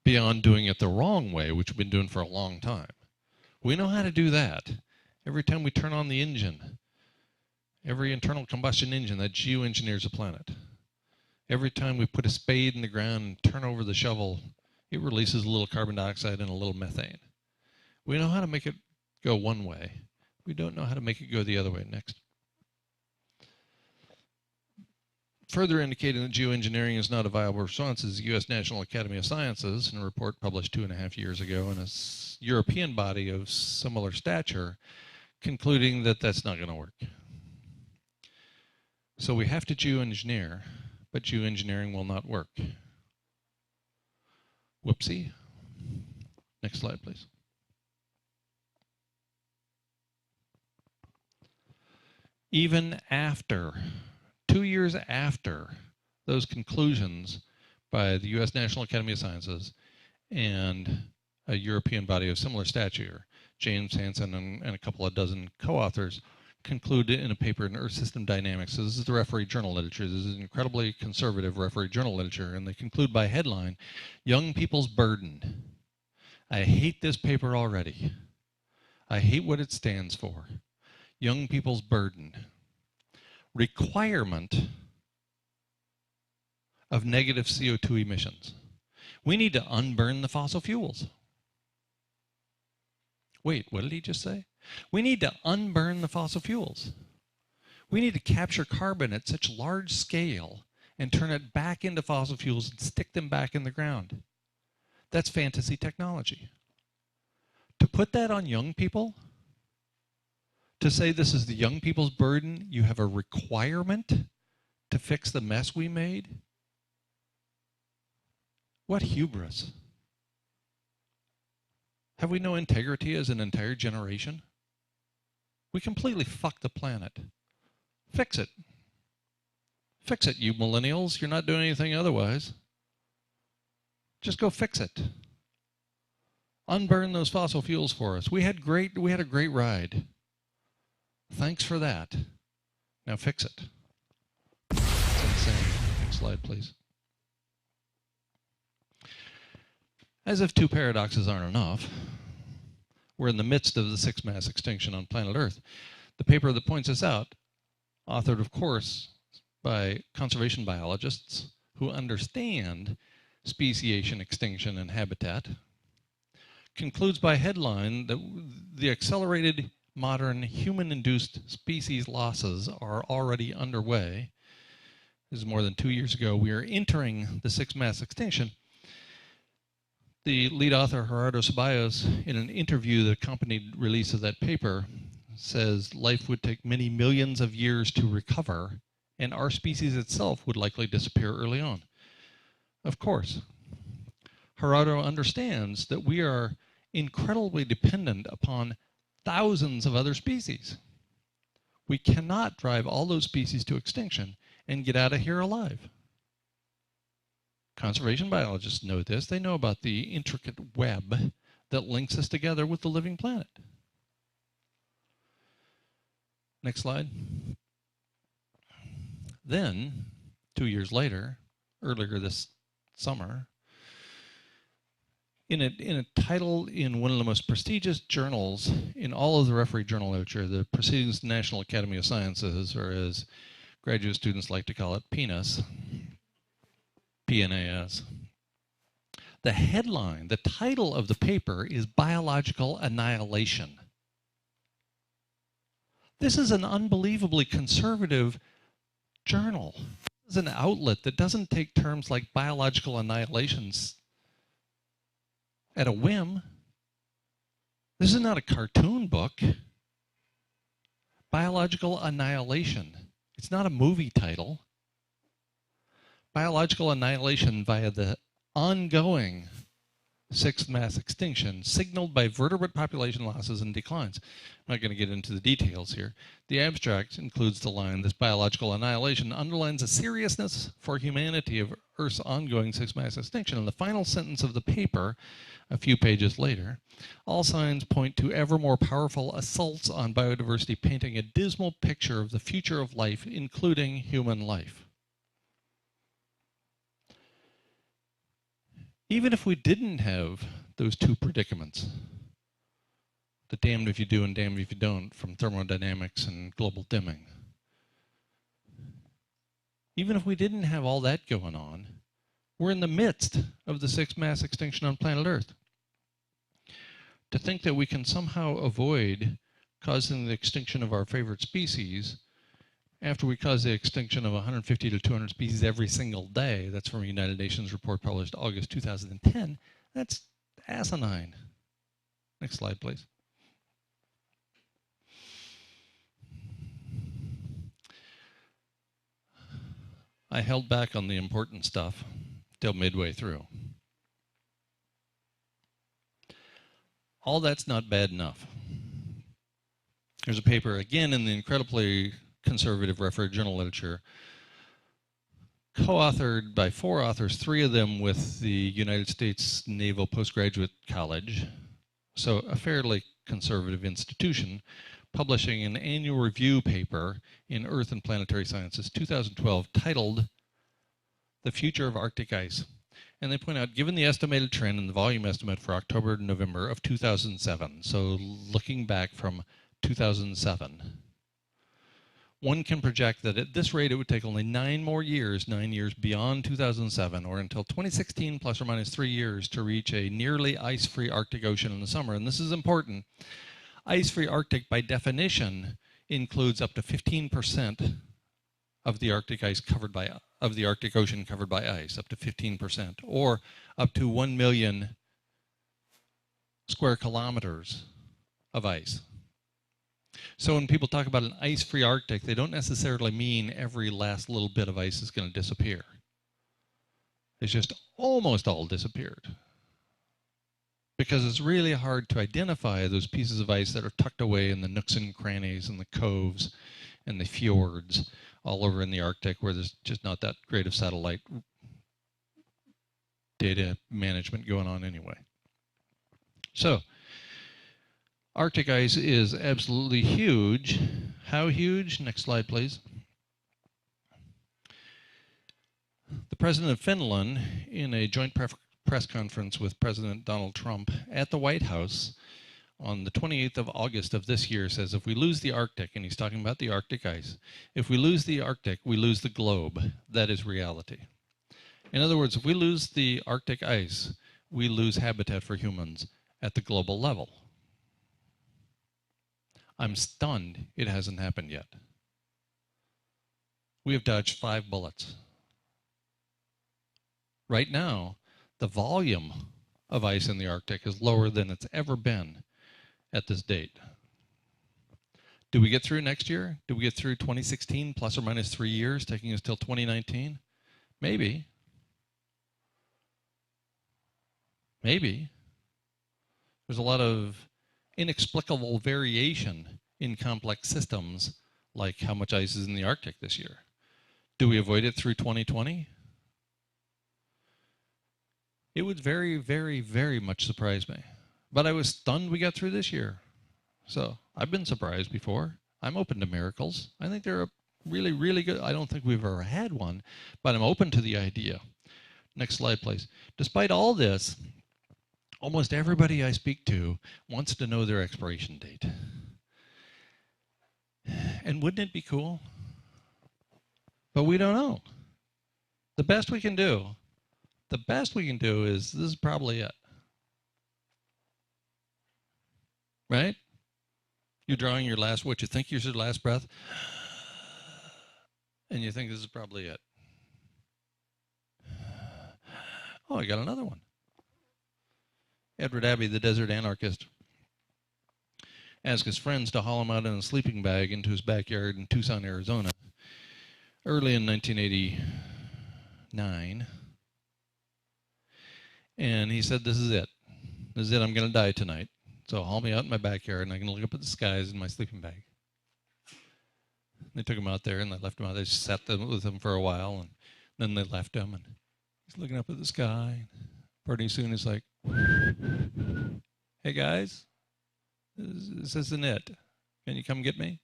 beyond doing it the wrong way, which we've been doing for a long time. We know how to do that. Every time we turn on the engine, every internal combustion engine, that geoengineers the planet. Every time we put a spade in the ground and turn over the shovel, it releases a little carbon dioxide and a little methane. We know how to make it go one way. We don't know how to make it go the other way. Next. Further indicating that geoengineering is not a viable response is the U.S. National Academy of Sciences, in a report published 2.5 years ago, and a European body of similar stature, concluding that that's not going to work. So we have to geoengineer, but geoengineering will not work. Whoopsie. Next slide, please. Even after 2 years after those conclusions by the U.S. National Academy of Sciences and a European body of similar stature, James Hansen and a couple of dozen co-authors concluded in a paper in Earth System Dynamics. So this is the referee journal literature. This is incredibly conservative referee journal literature. And they conclude by headline, Young People's Burden. I hate this paper already. I hate what it stands for. Young People's Burden. Requirement of negative CO2 emissions. We need to unburn the fossil fuels. Wait, what did he just say? We need to unburn the fossil fuels. We need to capture carbon at such large scale and turn it back into fossil fuels and stick them back in the ground. That's fantasy technology. To put that on young people, to say this is the young people's burden, you have a requirement to fix the mess we made? What hubris. Have we no integrity as an entire generation? We completely fucked the planet. Fix it. Fix it, you millennials. You're not doing anything otherwise. Just go fix it. Unburn those fossil fuels for us. We had a great ride. Thanks for that. Now fix it. It's insane. Next slide, please. As if two paradoxes aren't enough, we're in the midst of the sixth mass extinction on planet Earth. The paper that points this out, authored, of course, by conservation biologists who understand speciation, extinction, and habitat, concludes by headline that the accelerated modern human-induced species losses are already underway. This is more than 2 years ago. We are entering the sixth mass extinction. The lead author, Gerardo Ceballos, in an interview that accompanied release of that paper, says life would take many millions of years to recover, and our species itself would likely disappear early on. Of course, Gerardo understands that we are incredibly dependent upon thousands of other species. We cannot drive all those species to extinction and get out of here alive. Conservation biologists know this. They know about the intricate web that links us together with the living planet. Next slide. Then, 2 years later, earlier this summer, in a title in one of the most prestigious journals in all of the referee journal literature, the Proceedings of the National Academy of Sciences, or as graduate students like to call it, PNAS, PNAS. The headline, the title of the paper is Biological Annihilation. This is an unbelievably conservative journal. This is an outlet that doesn't take terms like biological annihilations at a whim. This is not a cartoon book. Biological Annihilation. It's not a movie title. Biological annihilation via the ongoing sixth mass extinction signaled by vertebrate population losses and declines. I'm not going to get into the details here. The abstract includes the line, this biological annihilation underlines the seriousness for humanity of Earth's ongoing sixth mass extinction. In the final sentence of the paper, a few pages later, all signs point to ever more powerful assaults on biodiversity, painting a dismal picture of the future of life, including human life. Even if we didn't have those two predicaments, the damned if you do and damned if you don't from thermodynamics and global dimming, even if we didn't have all that going on, we're in the midst of the sixth mass extinction on planet Earth. To think that we can somehow avoid causing the extinction of our favorite species after we cause the extinction of 150 to 200 species every single day, that's from a United Nations report published August 2010, that's asinine. Next slide, please. I held back on the important stuff till midway through. All that's not bad enough. There's a paper, again, in the incredibly conservative referee journal literature, co-authored by 4 authors, 3 of them with the United States Naval Postgraduate College, so a fairly conservative institution, publishing an annual review paper in Earth and Planetary Sciences 2012 titled The Future of Arctic Ice. And they point out, given the estimated trend in the volume estimate for October to November of 2007, so looking back from 2007, one can project that at this rate it would take only 9 more years, 9 years beyond 2007, or until 2016 plus or minus 3 years to reach a nearly ice-free Arctic Ocean in the summer. And this is important. Ice-free Arctic, by definition, includes up to 15% of the Arctic ice covered by of the Arctic Ocean covered by ice, up to 15%, or up to 1 million square kilometers of ice. So when people talk about an ice-free Arctic, they don't necessarily mean every last little bit of ice is going to disappear. It's just almost all disappeared. because it's really hard to identify those pieces of ice that are tucked away in the nooks and crannies and the coves and the fjords all over in the Arctic, where there's just not that great of satellite data management going on anyway. So, Arctic ice is absolutely huge. How huge? Next slide, please. The president of Finland, in a joint press conference with President Donald Trump at the White House on the 28th of August of this year, says if we lose the Arctic, and he's talking about the Arctic ice, if we lose the Arctic, we lose the globe. That is reality. In other words, if we lose the Arctic ice, we lose habitat for humans at the global level. I'm stunned it hasn't happened yet. We have dodged 5 bullets. Right now, the volume of ice in the Arctic is lower than it's ever been at this date. Do we get through next year? Do we get through 2016 plus or minus 3 years, taking us till 2019? Maybe. Maybe. There's a lot of inexplicable variation in complex systems, like how much ice is in the Arctic this year. Do we avoid it through 2020? It would very, very, very much surprise me. But I was stunned we got through this year. So I've been surprised before. I'm open to miracles. I think they're a really, really good. I don't think we've ever had one, but I'm open to the idea. Next slide, please. Despite all this, almost everybody I speak to wants to know their expiration date. And wouldn't it be cool? But we don't know. The best we can do is this is probably it. Right? You're drawing your last, what you think is your last breath, and you think this is probably it. Oh, I got another one. Edward Abbey, the desert anarchist, asked his friends to haul him out in a sleeping bag into his backyard in Tucson, Arizona, early in 1989. And he said, this is it. This is it. I'm going to die tonight. So haul me out in my backyard, and I can look up at the skies in my sleeping bag. They took him out there, and they left him out. They just sat with him for a while, and then they left him. And he's looking up at the sky. Pretty soon he's like, hey, guys, this isn't it. Can you come get me?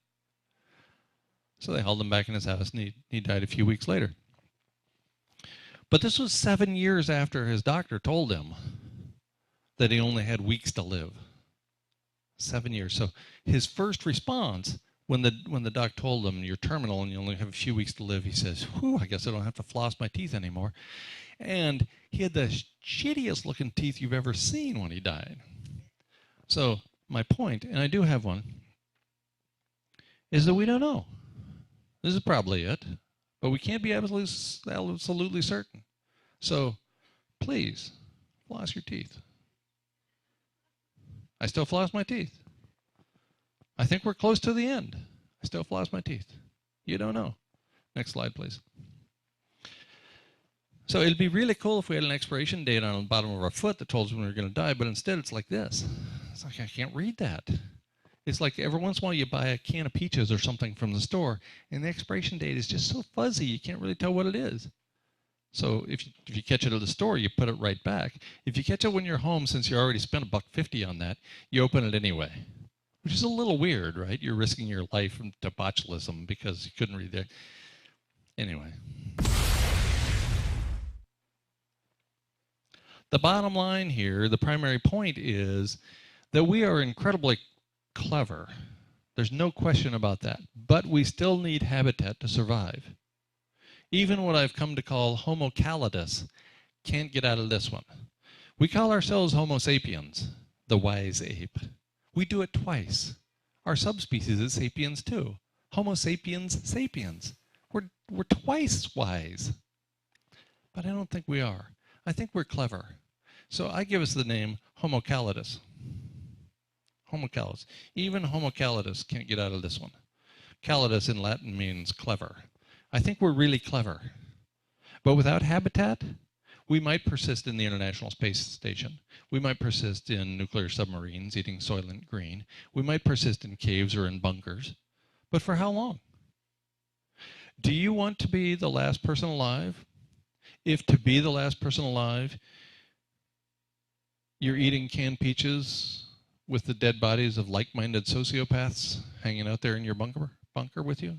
So they hauled him back in his house, and he died a few weeks later. But this was 7 years after his doctor told him that he only had weeks to live. 7 years. So his first response when the doc told him you're terminal and you only have a few weeks to live, he says, whew, I guess I don't have to floss my teeth anymore. And he had the shittiest looking teeth you've ever seen when he died. So my point, and I do have one, is that we don't know. This is probably it, but we can't be absolutely certain. So please, floss your teeth. I still floss my teeth. I think we're close to the end. I still floss my teeth. You don't know. Next slide, please. So it'd be really cool if we had an expiration date on the bottom of our foot that told us when we were going to die, but instead it's like this. It's like I can't read that. It's like every once in a while you buy a can of peaches or something from the store, and the expiration date is just so fuzzy you can't really tell what it is. So if you catch it at the store, you put it right back. If you catch it when you're home, since you already spent $1.50 on that, you open it anyway, which is a little weird, right? You're risking your life to botulism because you couldn't read it. Anyway. The bottom line here, the primary point is that we are incredibly clever. There's no question about that. But we still need habitat to survive. Even what I've come to call Homo calidus can't get out of this one. We call ourselves Homo sapiens, the wise ape. We do it twice. Our subspecies is sapiens too. Homo sapiens sapiens. We're twice wise. But I don't think we are. I think we're clever. So I give us the name Homo calidus. Homo calidus. Even Homo calidus can't get out of this one. Calidus in Latin means clever. I think we're really clever. But without habitat, We might persist in the International Space Station. We might persist in nuclear submarines eating Soylent Green. We might persist in caves or in bunkers. But for how long? Do you want to be the last person alive? If to be the last person alive, you're eating canned peaches with the dead bodies of like-minded sociopaths hanging out there in your bunker with you?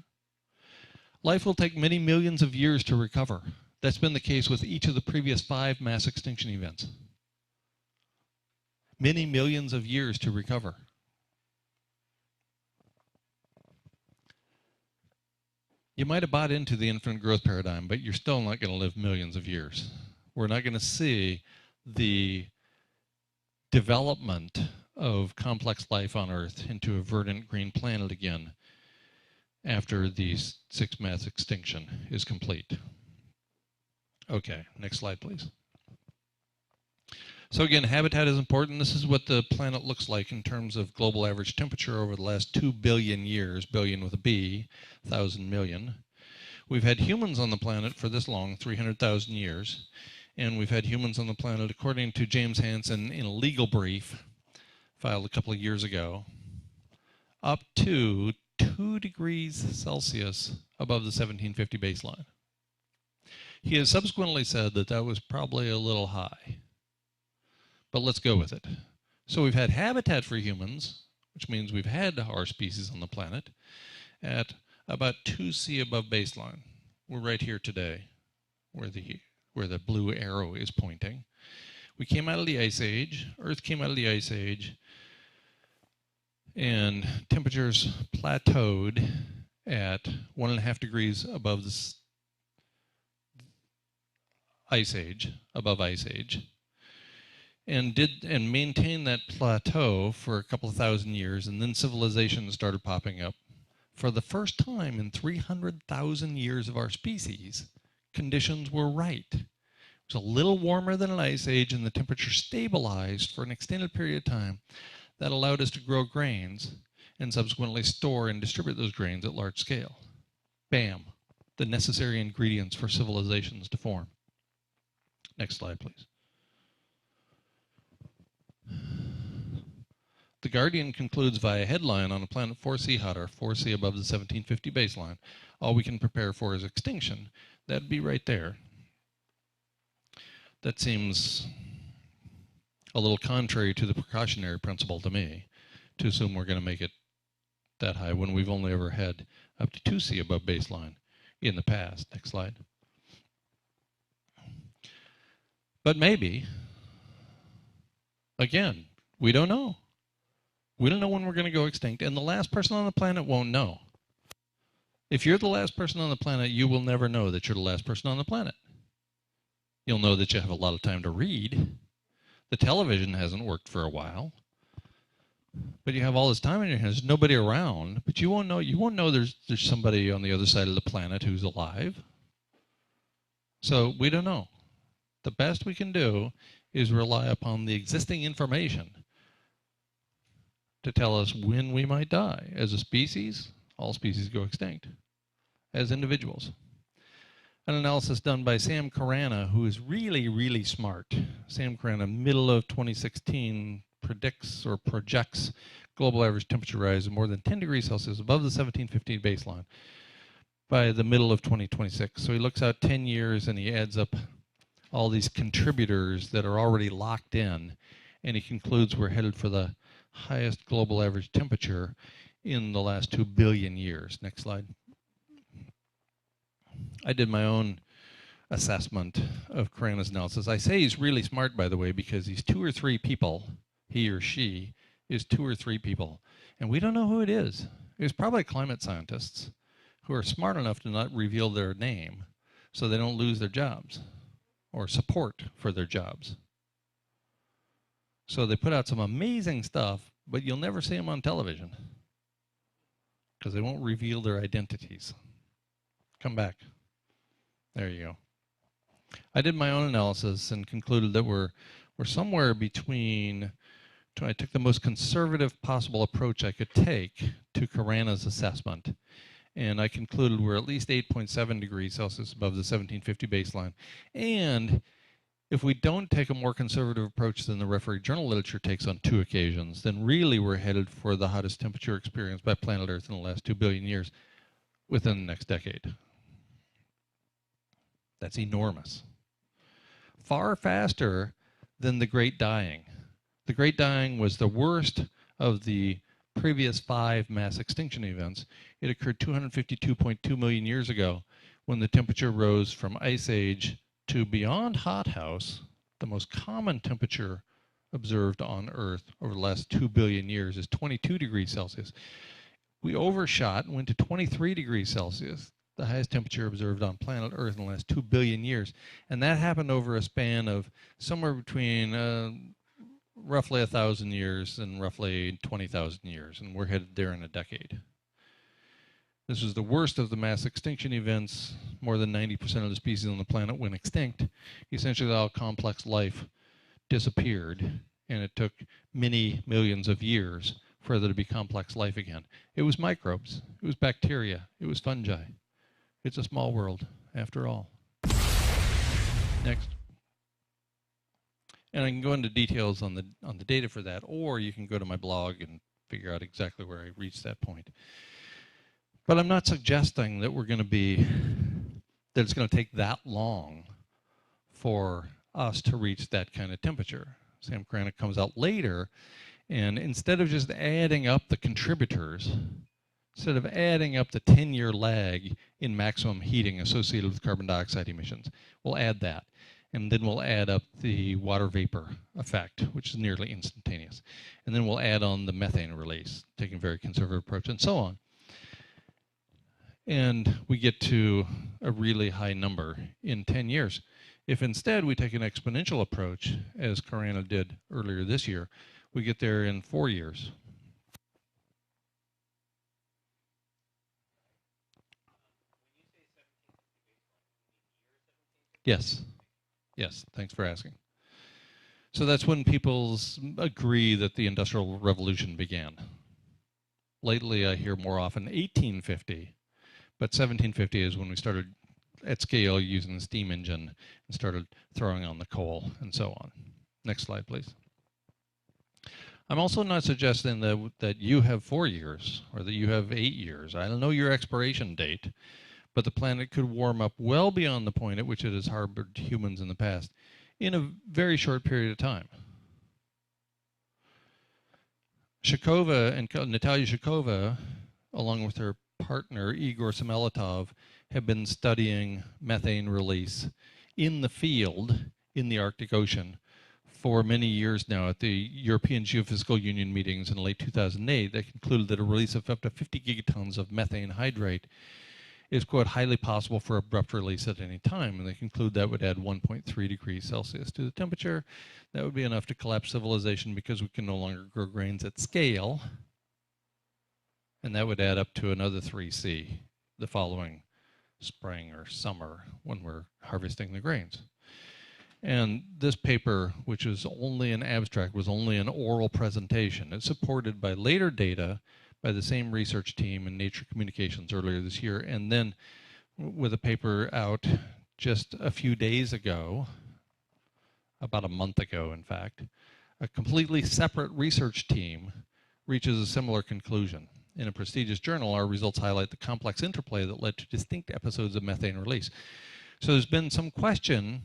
Life will take many millions of years to recover. That's been the case with each of the previous 5 mass extinction events. Many millions of years to recover. You might have bought into the infinite growth paradigm, but you're still not going to live millions of years. We're not going to see the development of complex life on Earth into a verdant green planet again after the 6th mass extinction is complete. Okay, next slide, please. So again, habitat is important. This is what the planet looks like in terms of global average temperature over the last 2 billion years, billion with a B, 1,000 million. We've had humans on the planet for this long, 300,000 years, and we've had humans on the planet, according to James Hansen in a legal brief filed a couple of years ago, up to 2 degrees Celsius above the 1750 baseline. He has subsequently said that that was probably a little high, but let's go with it. So we've had habitat for humans, which means we've had our species on the planet, at about 2°C above baseline. We're right here today, where the blue arrow is pointing. We came out of the Ice Age, Earth came out of the Ice Age, and temperatures plateaued at 1.5 degrees above the Ice Age, above Ice Age, and maintained that plateau for a couple of thousand years, and then civilization started popping up. For the first time in 300,000 years of our species, conditions were right. It was a little warmer than an ice age, and the temperature stabilized for an extended period of time. That allowed us to grow grains and subsequently store and distribute those grains at large scale. Bam, the necessary ingredients for civilizations to form. Next slide, please. The Guardian concludes via headline, on a planet 4°C hotter, 4°C above the 1750 baseline, all we can prepare for is extinction. That'd be right there. That seems a little contrary to the precautionary principle to me, to assume we're going to make it that high when we've only ever had up to 2°C above baseline in the past. Next slide. But maybe, again, we don't know. We don't know when we're going to go extinct, and the last person on the planet won't know. If you're the last person on the planet, you will never know that you're the last person on the planet. You'll know that you have a lot of time to read. The television hasn't worked for a while. But you have all this time in your hands. There's nobody around, but you won't know there's somebody on the other side of the planet who's alive. So we don't know. The best we can do is rely upon the existing information to tell us when we might die. As a species, all species go extinct. As individuals. An analysis done by Sam Carana, who is really, really smart. Sam Carana, middle of 2016, predicts or projects global average temperature rise of more than 10 degrees Celsius above the 1750 baseline by the middle of 2026. So he looks out 10 years and he adds up all these contributors that are already locked in, and he concludes we're headed for the highest global average temperature in the last 2 billion years. Next slide. I did my own assessment of Carana's analysis. I say he's really smart, by the way, because he's 2 or 3 people. He or she is 2 or 3 people. And we don't know who it is. It's probably climate scientists who are smart enough to not reveal their name so they don't lose their jobs or support for their jobs. So they put out some amazing stuff, but you'll never see them on television because they won't reveal their identities. Come back. There you go. I did my own analysis and concluded that we're somewhere between, I took the most conservative possible approach I could take to Carana's assessment, and I concluded we're at least 8.7 degrees Celsius above the 1750 baseline. And If we don't take a more conservative approach than the referee journal literature takes on 2 occasions, then really we're headed for the hottest temperature experienced by planet Earth in the last 2 billion years within the next decade. That's enormous. Far faster than the Great Dying. The Great Dying was the worst of the previous 5 mass extinction events. It occurred 252.2 million years ago when the temperature rose from Ice Age to beyond hothouse, the most common temperature observed on Earth over the last 2 billion years is 22 degrees Celsius. We overshot and went to 23 degrees Celsius, the highest temperature observed on planet Earth in the last 2 billion years. And that happened over a span of somewhere between roughly 1,000 years and roughly 20,000 years, and we're headed there in a decade. This was the worst of the mass extinction events. More than 90% of the species on the planet went extinct. Essentially, all complex life disappeared, and it took many millions of years for there to be complex life again. It was microbes. It was bacteria. It was fungi. It's a small world, after all. Next. And I can go into details on the data for that, or you can go to my blog and figure out exactly where I reached that point. But I'm not suggesting that that it's going to take that long for us to reach that kind of temperature. Sam Kranick comes out later, and instead of just adding up the contributors, instead of adding up the 10-year lag in maximum heating associated with carbon dioxide emissions, we'll add that. And then we'll add up the water vapor effect, which is nearly instantaneous. And then we'll add on the methane release, taking a very conservative approach, and so on. And we get to a really high number in 10 years. If instead we take an exponential approach, as Carana did earlier this year, we get there in 4 years. Yes. Yes, thanks for asking. So that's when people agree that the Industrial Revolution began. Lately, I hear more often 1850, but 1750 is when we started at scale using the steam engine and started throwing on the coal and so on. Next slide, please. I'm also not suggesting that you have 4 years or that you have 8 years. I don't know your expiration date, but the planet could warm up well beyond the point at which it has harbored humans in the past in a very short period of time. Natalia Shakova, along with her partner Igor Semeletov, have been studying methane release in the field in the Arctic Ocean for many years now. At the European Geophysical Union meetings in late 2008, they concluded that a release of up to 50 gigatons of methane hydrate is, quote, highly possible for abrupt release at any time. And they conclude that would add 1.3 degrees Celsius to the temperature. That would be enough to collapse civilization because we can no longer grow grains at scale. And that would add up to another 3C the following spring or summer when we're harvesting the grains. And this paper, which is only an abstract, was only an oral presentation. It's supported by later data by the same research team in Nature Communications earlier this year, and then with a paper out just a few days ago, about a month ago in fact, a completely separate research team reaches a similar conclusion. In a prestigious journal, our results highlight the complex interplay that led to distinct episodes of methane release. So there's been some question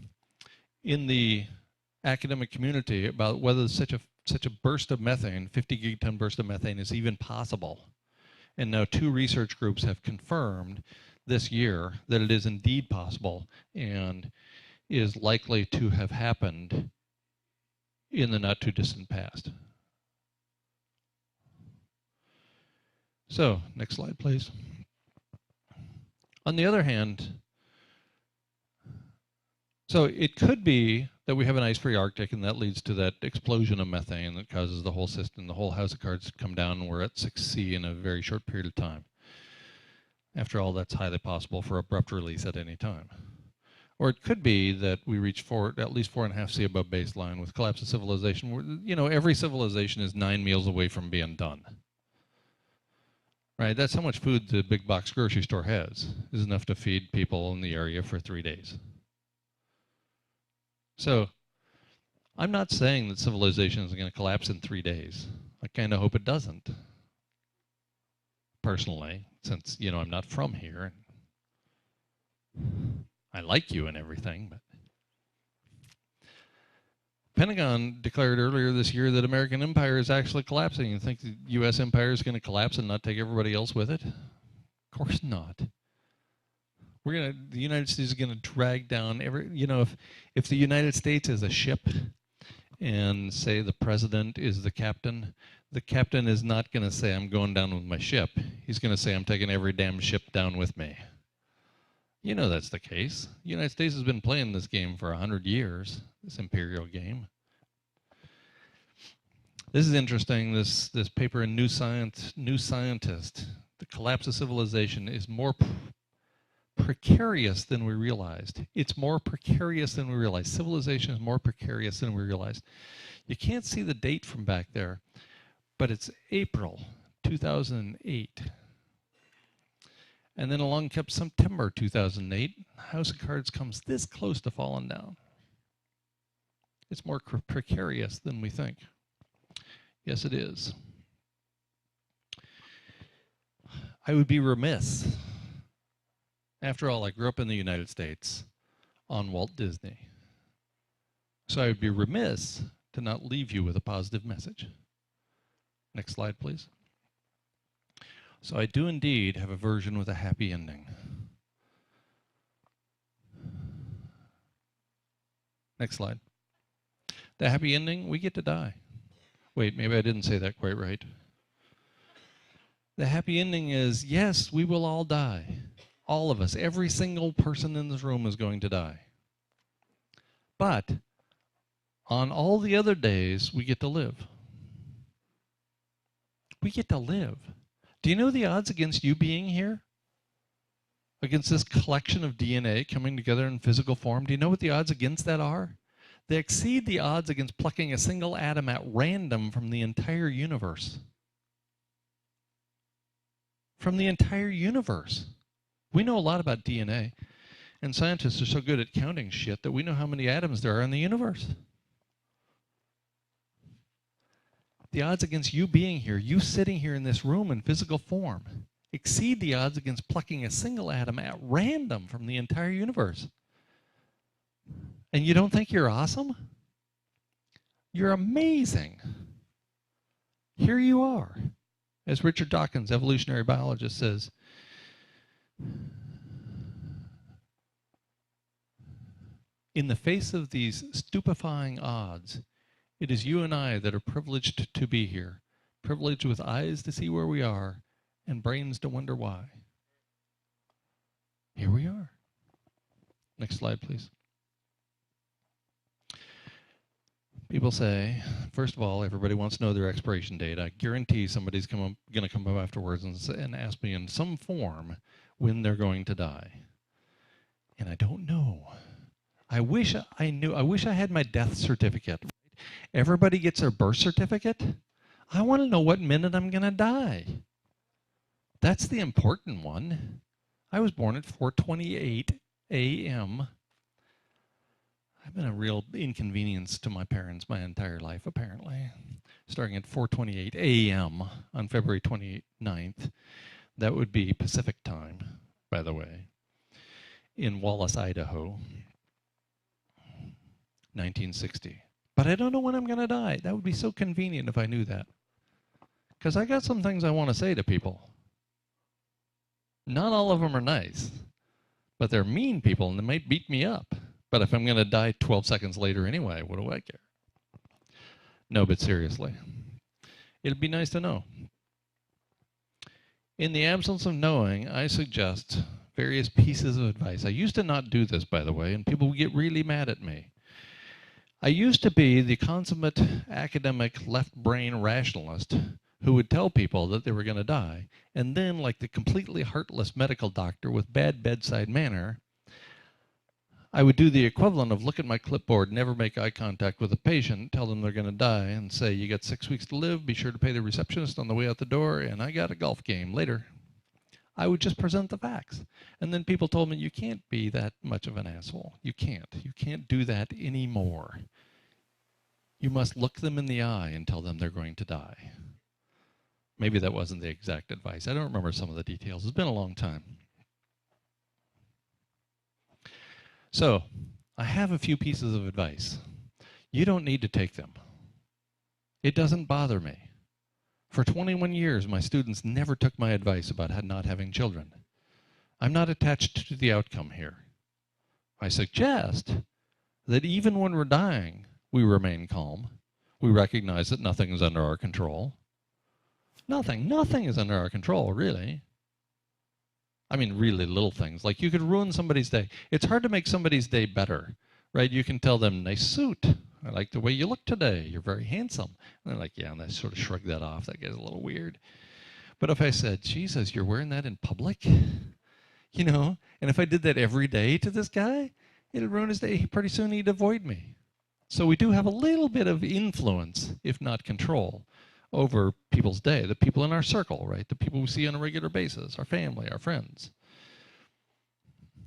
in the academic community about whether such a burst of methane, 50 gigaton burst of methane, is even possible. And now 2 research groups have confirmed this year that it is indeed possible and is likely to have happened in the not too distant past. So, next slide, please. On the other hand, so it could be that we have an ice-free Arctic, and that leads to that explosion of methane that causes the whole system, the whole house of cards to come down, and we're at 6C in a very short period of time. After all, that's highly possible for abrupt release at any time. Or it could be that we reach at least 4.5C above baseline with collapse of civilization. You know, every civilization is 9 meals away from being done. Right? That's how much food the big box grocery store has. Is enough to feed people in the area for 3 days. So I'm not saying that civilization is going to collapse in 3 days. I kind of hope it doesn't. Personally, since, I'm not from here. I like you and everything, but Pentagon declared earlier this year that American empire is actually collapsing. You think the U.S. empire is going to collapse and not take everybody else with it? Of course not. The United States is going to drag down if the United States is a ship and say the president is the captain is not going to say, I'm going down with my ship. He's going to say, I'm taking every damn ship down with me. You know that's the case. The United States has been playing this game for 100 years, this imperial game. This is interesting, this paper in New Scientist. The collapse of civilization is more precarious than we realized. It's more precarious than we realized. Civilization is more precarious than we realized. You can't see the date from back there, but it's April 2008. And then along kept September 2008. House of Cards comes this close to falling down. It's more precarious than we think. Yes, it is. I would be remiss. After all, I grew up in the United States on Walt Disney. So I would be remiss to not leave you with a positive message. Next slide, please. So I do indeed have a version with a happy ending. Next slide. The happy ending, we get to die. Wait, maybe I didn't say that quite right. The happy ending is, yes, we will all die. All of us, every single person in this room is going to die. But on all the other days, we get to live. We get to live. Do you know the odds against you being here? Against this collection of DNA coming together in physical form? Do you know what the odds against that are? They exceed the odds against plucking a single atom at random from the entire universe. From the entire universe. We know a lot about DNA, and scientists are so good at counting shit that we know how many atoms there are in the universe. The odds against you being here, you sitting here in this room in physical form, exceed the odds against plucking a single atom at random from the entire universe. And you don't think you're awesome? You're amazing. Here you are. As Richard Dawkins, evolutionary biologist, says, in the face of these stupefying odds, it is you and I that are privileged to be here, privileged with eyes to see where we are and brains to wonder why. Here we are. Next slide, please. People say, first of all, everybody wants to know their expiration date. I guarantee somebody's going to come up afterwards and ask me in some form when they're going to die. And I don't know. I wish I knew. I wish I had my death certificate. Everybody gets their birth certificate. I want to know what minute I'm going to die. That's the important one. I was born at 4:28 a.m. I've been a real inconvenience to my parents my entire life, apparently. Starting at 4:28 a.m. on February 29th. That would be Pacific time, by the way, in Wallace, Idaho, 1960. But I don't know when I'm going to die. That would be so convenient if I knew that. Because I got some things I want to say to people. Not all of them are nice, but they're mean people and they might beat me up. But if I'm going to die 12 seconds later anyway, what do I care? No, but seriously, it'd be nice to know. In the absence of knowing, I suggest various pieces of advice. I used to not do this, by the way, and people would get really mad at me. I used to be the consummate academic left-brain rationalist who would tell people that they were going to die, and then, like the completely heartless medical doctor with bad bedside manner, I would do the equivalent of look at my clipboard, never make eye contact with a patient, tell them they're going to die, and say, you got 6 weeks to live, be sure to pay the receptionist on the way out the door, and I got a golf game later. I would just present the facts. And then people told me, you can't be that much of an asshole. You can't. You can't do that anymore. You must look them in the eye and tell them they're going to die. Maybe that wasn't the exact advice. I don't remember some of the details. It's been a long time. So, I have a few pieces of advice. You don't need to take them. It doesn't bother me. For 21 years, my students never took my advice about not having children. I'm not attached to the outcome here. I suggest that even when we're dying, we remain calm. We recognize that nothing is under our control. Nothing is under our control, really. I mean, really little things. Like you could ruin somebody's day. It's hard to make somebody's day better, right? You can tell them, nice suit. I like the way you look today. You're very handsome. And they're like, yeah, and I sort of shrug that off. That gets a little weird. But if I said, Jesus, you're wearing that in public? You know, and if I did that every day to this guy, it'd ruin his day. Pretty soon he'd avoid me. So we do have a little bit of influence, if not control, over people's day, the people in our circle, right? The people we see on a regular basis, our family, our friends.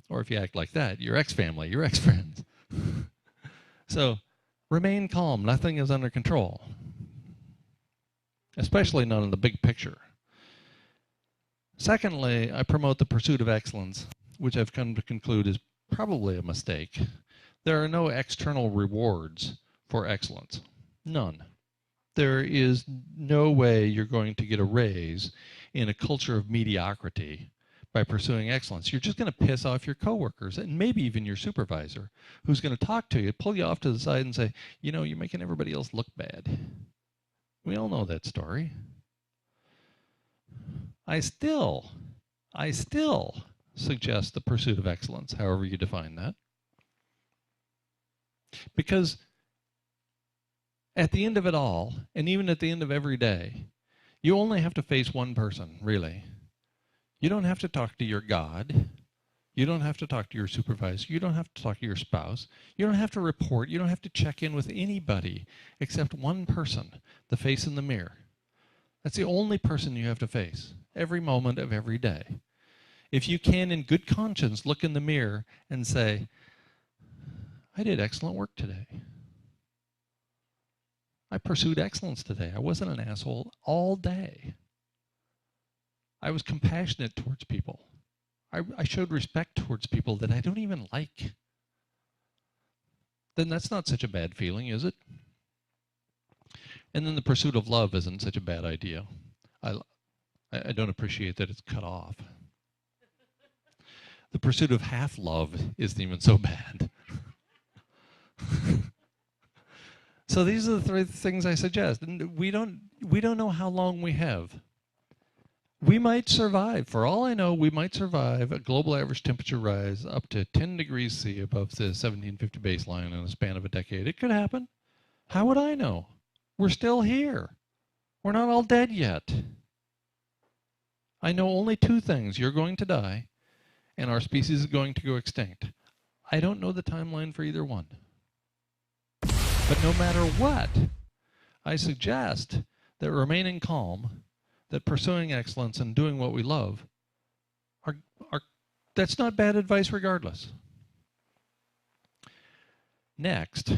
Or if you act like that, your ex-family, your ex-friends. So remain calm. Nothing is under control, especially not in the big picture. Secondly, I promote the pursuit of excellence, which I've come to conclude is probably a mistake. There are no external rewards for excellence. None. There is no way you're going to get a raise in a culture of mediocrity by pursuing excellence. You're just going to piss off your coworkers and maybe even your supervisor, who's going to talk to you, pull you off to the side and say, you know, you're making everybody else look bad. We all know that story. I still suggest the pursuit of excellence, however you define that. Because at the end of it all, and even at the end of every day, you only have to face one person, really. You don't have to talk to your God. You don't have to talk to your supervisor. You don't have to talk to your spouse. You don't have to report. You don't have to check in with anybody except one person, the face in the mirror. That's the only person you have to face every moment of every day. If you can, in good conscience, look in the mirror and say, I did excellent work today. I pursued excellence today. I wasn't an asshole all day. I was compassionate towards people. I showed respect towards people that I don't even like. Then that's not such a bad feeling, is it? And then the pursuit of love isn't such a bad idea. I don't appreciate that it's cut off. The pursuit of half love isn't even so bad. So these are the three things I suggest. And we don't know how long we have. We might survive. For all I know, we might survive a global average temperature rise up to 10 degrees C above the 1750 baseline in a span of a decade. It could happen. How would I know? We're still here. We're not all dead yet. I know only two things. You're going to die, and our species is going to go extinct. I don't know the timeline for either one. But no matter what, I suggest that remaining calm, that pursuing excellence and doing what we love, that's not bad advice regardless. Next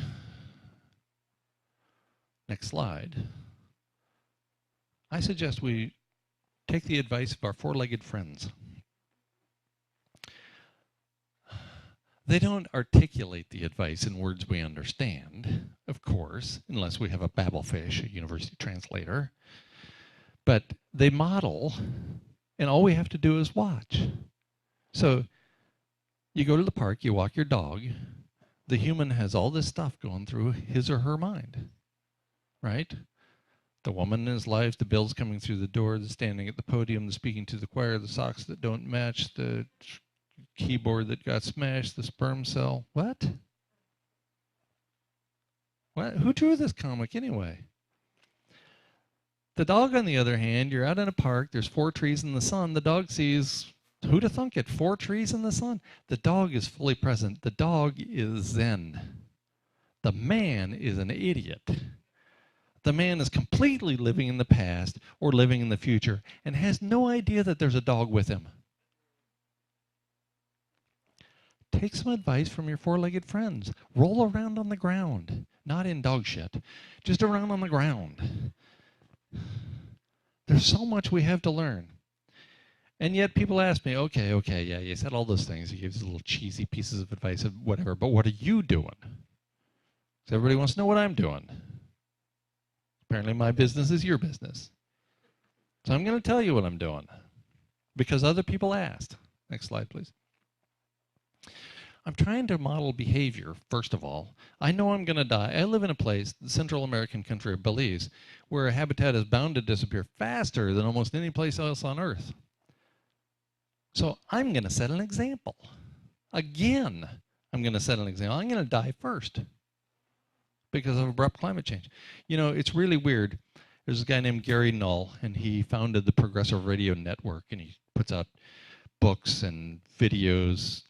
slide. I suggest we take the advice of our four-legged friends. They don't articulate the advice in words we understand, of course, unless we have a babblefish, a university translator. But they model, and all we have to do is watch. So you go to the park, you walk your dog. The human has all this stuff going through his or her mind, right? The woman in his life, the bills coming through the door, the standing at the podium, the speaking to the choir, the socks that don't match, the keyboard that got smashed, the sperm cell. What? Who drew this comic anyway? The dog, on the other hand, you're out in a park, there's 4 trees in the sun, the dog sees, who'd have thunk it, 4 trees in the sun? The dog is fully present. The dog is zen. The man is an idiot. The man is completely living in the past or living in the future and has no idea that there's a dog with him. Take some advice from your four-legged friends. Roll around on the ground, not in dog shit, just around on the ground. There's so much we have to learn. And yet people ask me, okay, yeah, you said all those things. You gave these little cheesy pieces of advice, whatever, but what are you doing? Because everybody wants to know what I'm doing. Apparently my business is your business. So I'm going to tell you what I'm doing because other people asked. Next slide, please. I'm trying to model behavior, first of all. I know I'm going to die. I live in a place, the Central American country of Belize, where a habitat is bound to disappear faster than almost any place else on Earth. So I'm going to set an example. Again, I'm going to set an example. I'm going to die first because of abrupt climate change. You know, it's really weird. There's a guy named Gary Null, and he founded the Progressive Radio Network, and he puts out books and videos,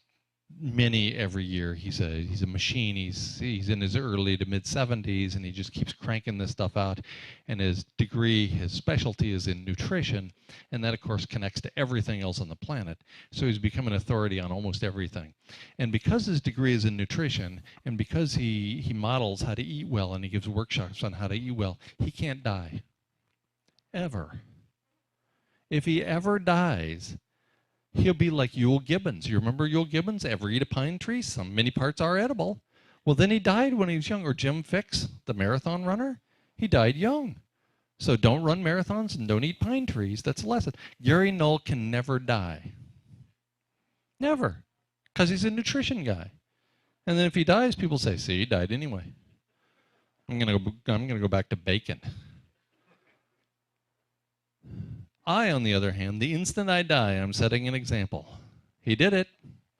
many every year. He's a machine. He's in his early to mid-70s, and he just keeps cranking this stuff out. And his degree, his specialty is in nutrition, and that, of course, connects to everything else on the planet. So he's become an authority on almost everything. And because his degree is in nutrition, and because he models how to eat well, and he gives workshops on how to eat well, he can't die. Ever. If he ever dies, he'll be like Yule Gibbons. You remember Yule Gibbons? Ever eat a pine tree? Many parts are edible. Well, then he died when he was young. Or Jim Fixx, the marathon runner, he died young. So don't run marathons and don't eat pine trees. That's a lesson. Gary Null can never die. Never. Because he's a nutrition guy. And then if he dies, people say, see, he died anyway. I'm gonna go back to bacon. I, on the other hand, the instant I die, I'm setting an example. He did it.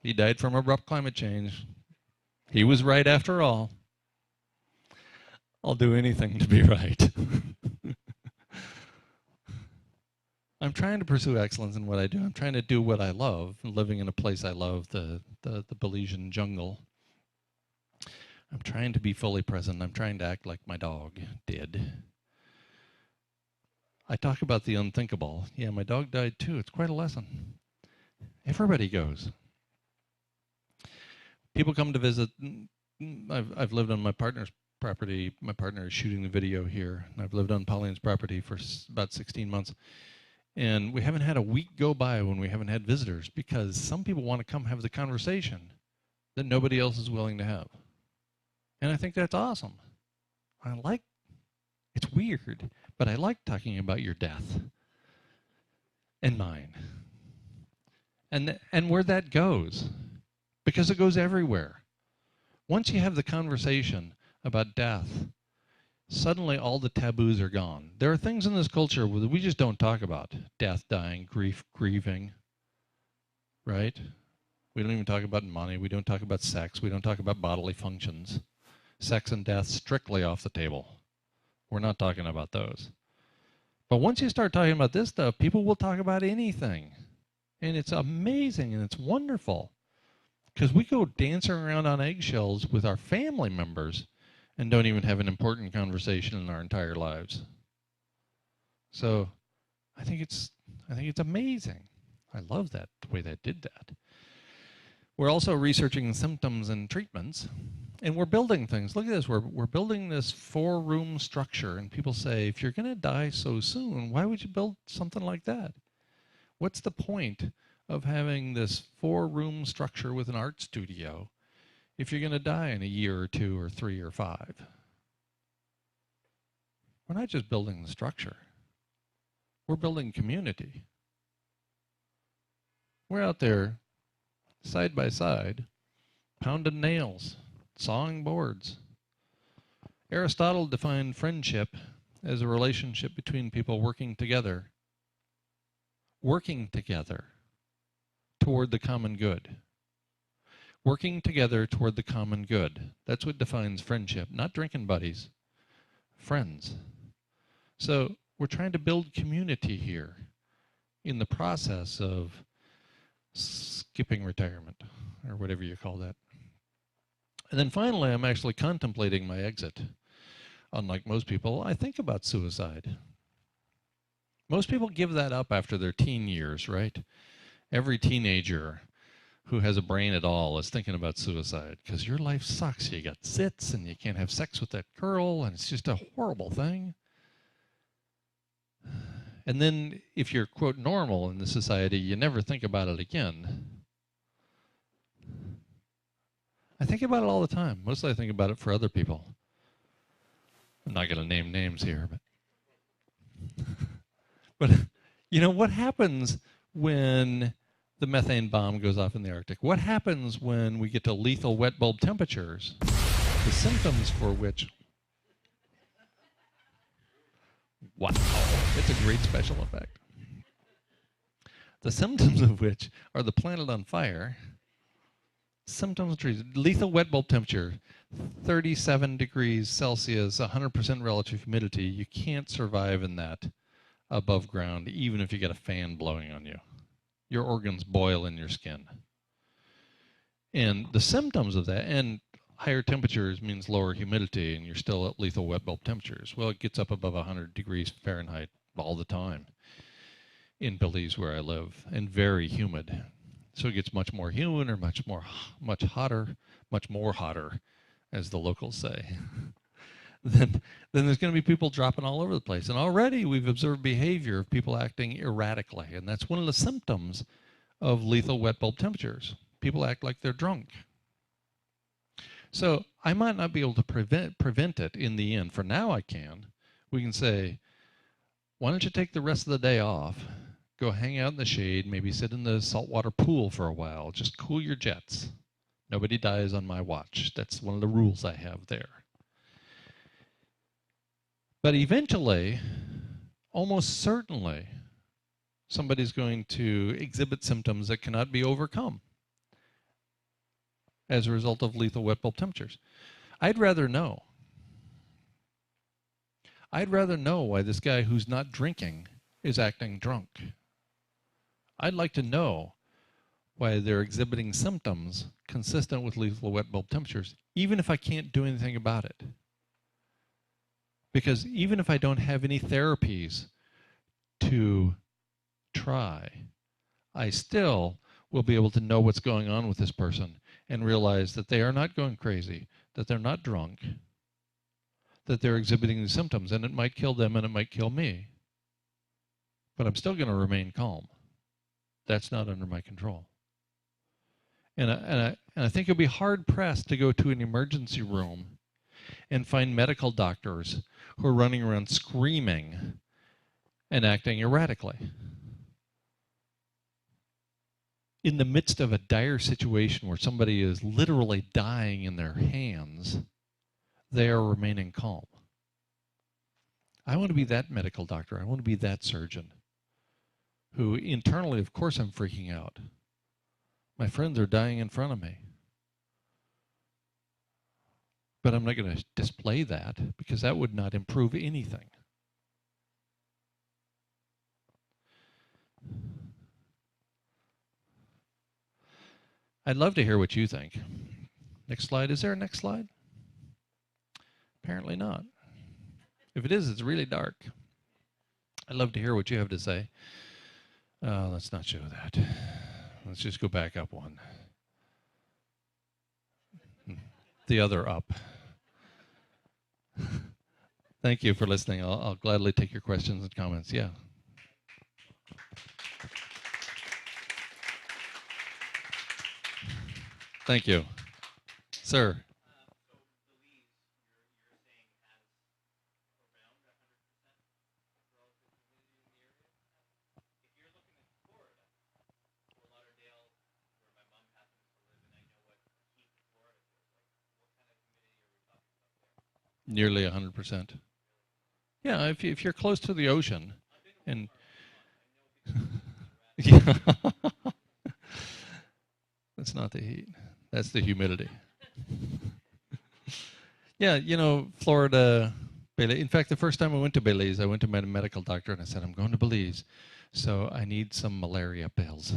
He died from abrupt climate change. He was right after all. I'll do anything to be right. I'm trying to pursue excellence in what I do. I'm trying to do what I love, living in a place I love, the Belizean jungle. I'm trying to be fully present. I'm trying to act like my dog did. I talk about the unthinkable. Yeah, my dog died too. It's quite a lesson. Everybody goes. People come to visit. I've lived on my partner's property. My partner is shooting the video here. And I've lived on Pauline's property for about 16 months. And we haven't had a week go by when we haven't had visitors because some people want to come have the conversation that nobody else is willing to have. And I think that's awesome. It's weird, but I like talking about your death and mine. And where that goes, because it goes everywhere. Once you have the conversation about death, suddenly all the taboos are gone. There are things in this culture that we just don't talk about. Death, dying, grief, grieving, right? We don't even talk about money. We don't talk about sex. We don't talk about bodily functions. Sex and death strictly off the table. We're not talking about those. But once you start talking about this stuff, people will talk about anything. And it's amazing and it's wonderful. Because we go dancing around on eggshells with our family members and don't even have an important conversation in our entire lives. So I think it's amazing. I love that, the way they did that. We're also researching symptoms and treatments, and we're building things. Look at this. We're building this 4-room structure, and people say, if you're going to die so soon, why would you build something like that? What's the point of having this 4-room structure with an art studio if you're going to die in a year or 2 or 3 or 5? We're not just building the structure. We're building community. We're out there side by side, pounding nails, sawing boards. Aristotle defined friendship as a relationship between people working together toward the common good. Working together toward the common good. That's what defines friendship, not drinking buddies, friends. So we're trying to build community here in the process of skipping retirement, or whatever you call that. And then finally, I'm actually contemplating my exit. Unlike most people, I think about suicide. Most people give that up after their teen years, right? Every teenager who has a brain at all is thinking about suicide, because your life sucks. You got zits and you can't have sex with that girl, and it's just a horrible thing. And then if you're, quote, normal in the society, you never think about it again. I think about it all the time. Mostly I think about it for other people. I'm not going to name names here, but you know, what happens when the methane bomb goes off in the Arctic? What happens when we get to lethal wet bulb temperatures? The symptoms for which, wow, it's a great special effect. The symptoms of which are the planet on fire. Symptoms of trees, lethal wet bulb temperature, 37 degrees Celsius, 100% relative humidity. You can't survive in that above ground, even if you get a fan blowing on you. Your organs boil in your skin. And the symptoms of that, and higher temperatures means lower humidity, and you're still at lethal wet bulb temperatures. Well, it gets up above 100 degrees Fahrenheit all the time in Belize, where I live, and very humid. So it gets much more humid, or much hotter, much more hotter, as the locals say. then there's going to be people dropping all over the place. And already we've observed behavior of people acting erratically. And that's one of the symptoms of lethal wet bulb temperatures. People act like they're drunk. So I might not be able to prevent it in the end. For now I can. We can say, why don't you take the rest of the day off? Go hang out in the shade, maybe sit in the saltwater pool for a while. Just cool your jets. Nobody dies on my watch. That's one of the rules I have there. But eventually, almost certainly, somebody's going to exhibit symptoms that cannot be overcome as a result of lethal wet bulb temperatures. I'd rather know. I'd rather know why this guy who's not drinking is acting drunk. I'd like to know why they're exhibiting symptoms consistent with lethal wet bulb temperatures, even if I can't do anything about it. Because even if I don't have any therapies to try, I still will be able to know what's going on with this person and realize that they are not going crazy, that they're not drunk, that they're exhibiting these symptoms, and it might kill them and it might kill me. But I'm still going to remain calm. That's not under my control. And I think it'll be hard-pressed to go to an emergency room and find medical doctors who are running around screaming and acting erratically. In the midst of a dire situation where somebody is literally dying in their hands, they are remaining calm. I want to be that medical doctor. I want to be that surgeon who internally, of course, I'm freaking out. My friends are dying in front of me. But I'm not going to display that, because that would not improve anything. I'd love to hear what you think. Next slide. Is there a next slide? Apparently not. If it is, it's really dark. I'd love to hear what you have to say. Let's not show that. Let's just go back up one. The other up. Thank you for listening. I'll gladly take your questions and comments. Yeah. Thank you. Sir. Nearly 100%. Yeah, if you're close to the ocean, and yeah, that's not the heat. That's the humidity. Yeah, you know, Florida, Belize. In fact, the first time I went to Belize, I went to my medical doctor and I said, I'm going to Belize, so I need some malaria pills.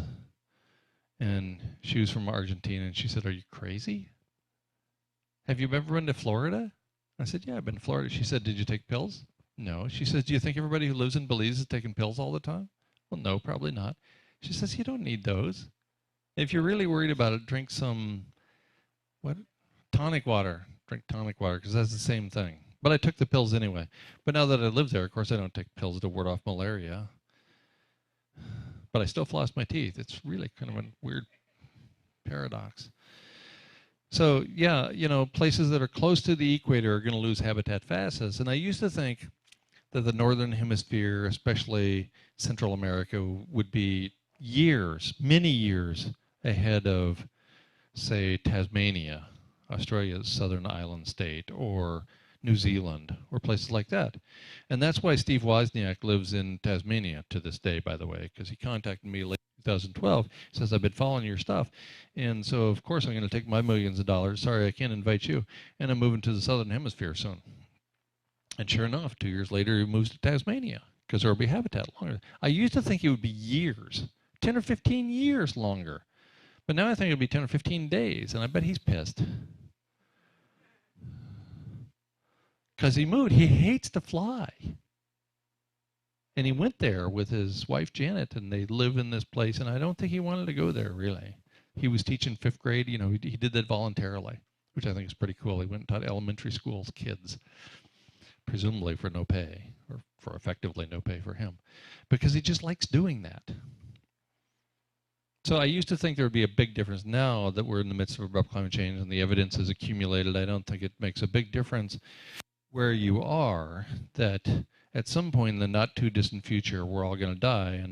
And she was from Argentina, and she said, are you crazy? Have you ever been to Florida? I said, yeah, I've been to Florida. She said, did you take pills? No. She says, do you think everybody who lives in Belize is taking pills all the time? Well, no, probably not. She says, you don't need those. If you're really worried about it, drink some, what? Tonic water. Drink tonic water, because that's the same thing. But I took the pills anyway. But now that I live there, of course, I don't take pills to ward off malaria. But I still floss my teeth. It's really kind of a weird paradox. So, yeah, you know, places that are close to the equator are going to lose habitat fastest. And I used to think that the northern hemisphere, especially Central America, would be years, many years ahead of, say, Tasmania, Australia's southern island state, or New Zealand, or places like that. And that's why Steve Wozniak lives in Tasmania to this day, by the way, because he contacted me late 2012. He says, I've been following your stuff. And so, of course, I'm going to take my millions of dollars. Sorry, I can't invite you. And I'm moving to the southern hemisphere soon. And sure enough, 2 years later, he moves to Tasmania because there will be habitat longer. I used to think it would be years, 10 or 15 years longer. But now I think it'll be 10 or 15 days, and I bet he's pissed. Because he moved. He hates to fly. And he went there with his wife, Janet, and they live in this place, and I don't think he wanted to go there, really. He was teaching 5th grade. You know, he did that voluntarily, which I think is pretty cool. He went and taught elementary school's kids, presumably for no pay, or for effectively no pay for him, because he just likes doing that. So I used to think there would be a big difference. Now that we're in the midst of abrupt climate change and the evidence is accumulated, I don't think it makes a big difference where you are, that at some point in the not too distant future, we're all going to die,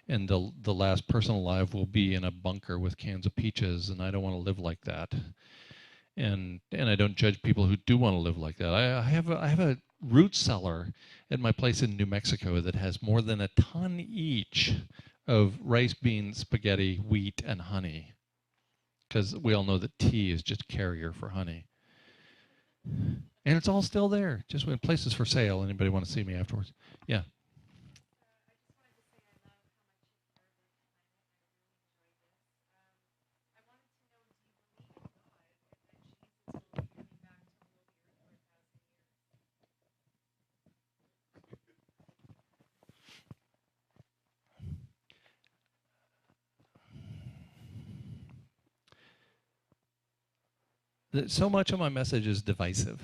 and the last person alive will be in a bunker with cans of peaches, and I don't want to live like that. And I don't judge people who do want to live like that. I have a root cellar at my place in New Mexico that has more than a ton each of rice, beans, spaghetti, wheat, and honey, because we all know that tea is just carrier for honey. And it's all still there. Just when places for sale. Anybody want to see me afterwards? Yeah. So much of my message is divisive.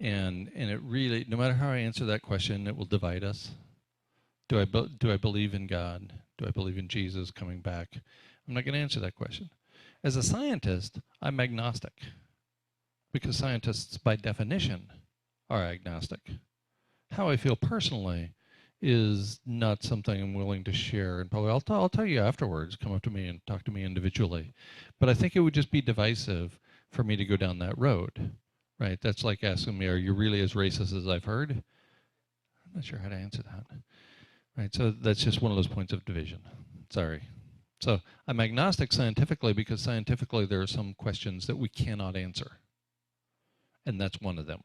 And it really, no matter how I answer that question, it will divide us. Do I believe in God? Do I believe in Jesus coming back? I'm not going to answer that question. As a scientist, I'm agnostic, because scientists, by definition, are agnostic. How I feel personally is not something I'm willing to share. And probably I'll tell you afterwards. Come up to me and talk to me individually. But I think it would just be divisive for me to go down that road. Right? That's like asking me, are you really as racist as I've heard? I'm not sure how to answer that. Right? So that's just one of those points of division. Sorry. So I'm agnostic scientifically because scientifically there are some questions that we cannot answer. And that's one of them.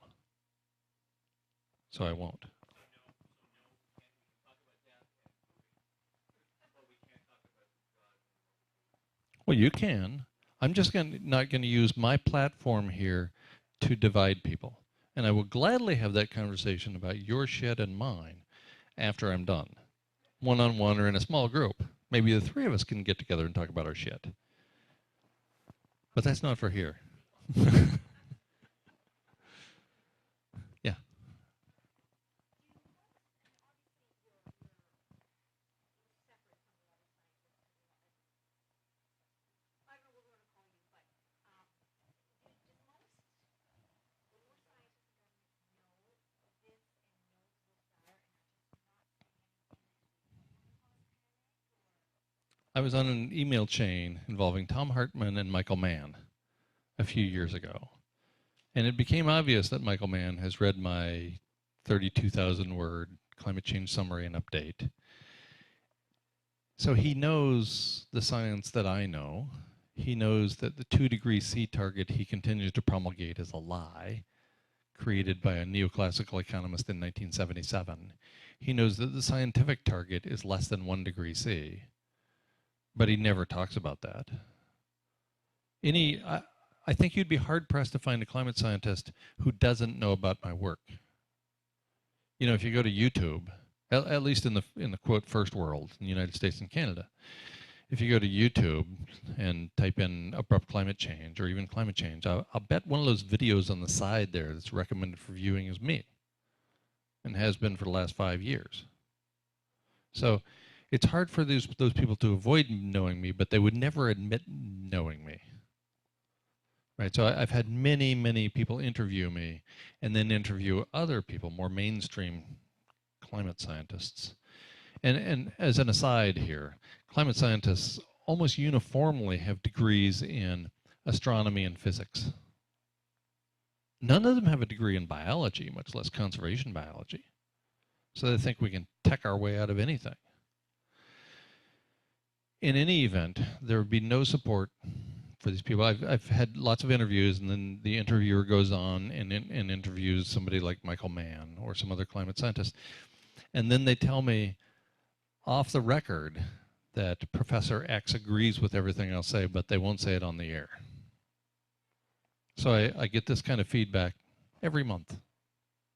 So I won't. Well, you can. I'm just not going to use my platform here to divide people. And I will gladly have that conversation about your shit and mine after I'm done. One-on-one or in a small group. Maybe the 3 of us can get together and talk about our shit. But that's not for here. Yeah. I was on an email chain involving Tom Hartman and Michael Mann a few years ago. And it became obvious that Michael Mann has read my 32,000 word climate change summary and update. So he knows the science that I know. He knows that the 2 degree C target he continues to promulgate is a lie, created by a neoclassical economist in 1977. He knows that the scientific target is less than 1 degree C. But he never talks about that. I think you'd be hard-pressed to find a climate scientist who doesn't know about my work. You know, if you go to YouTube, at least in the quote first world, in the United States and Canada, if you go to YouTube and type in abrupt climate change or even climate change, I'll bet one of those videos on the side there that's recommended for viewing is me, and has been for the last 5 years. So it's hard for those people to avoid knowing me, but they would never admit knowing me. Right, so I've had many, many people interview me and then interview other people, more mainstream climate scientists. And as an aside here, climate scientists almost uniformly have degrees in astronomy and physics. None of them have a degree in biology, much less conservation biology. So they think we can tech our way out of anything. In any event, there would be no support for these people. I've had lots of interviews, and then the interviewer goes on and interviews somebody like Michael Mann or some other climate scientist. And then they tell me off the record that Professor X agrees with everything I'll say, but they won't say it on the air. So I get this kind of feedback every month,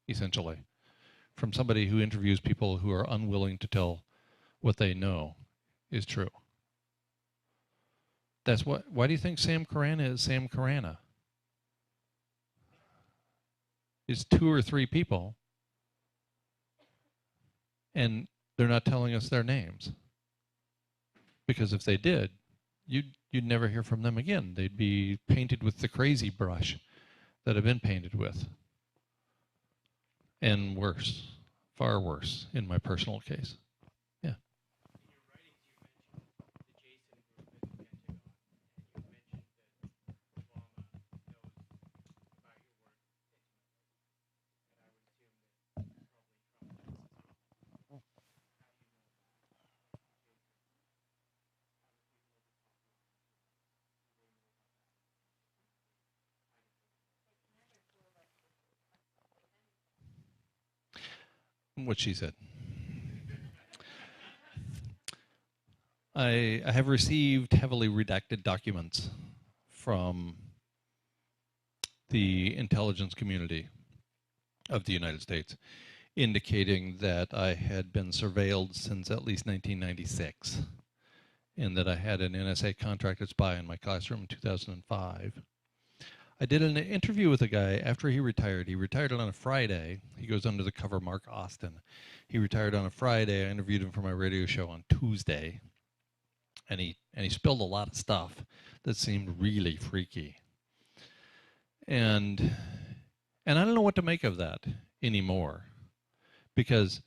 essentially, from somebody who interviews people who are unwilling to tell what they know is true. That's why do you think Sam Carana is Sam Carana? It's 2 or 3 people, and they're not telling us their names. Because if they did, you'd never hear from them again. They'd be painted with the crazy brush that I've been painted with. And worse, far worse in my personal case. Yeah. What she said. I have received heavily redacted documents from the intelligence community of the United States indicating that I had been surveilled since at least 1996 and that I had an NSA contracted spy in my classroom in 2005. I did an interview with a guy after he retired. He retired on a Friday. He goes under the cover Mark Austin. He retired on a Friday. I interviewed him for my radio show on Tuesday. And he spilled a lot of stuff that seemed really freaky. And I don't know what to make of that anymore. Because,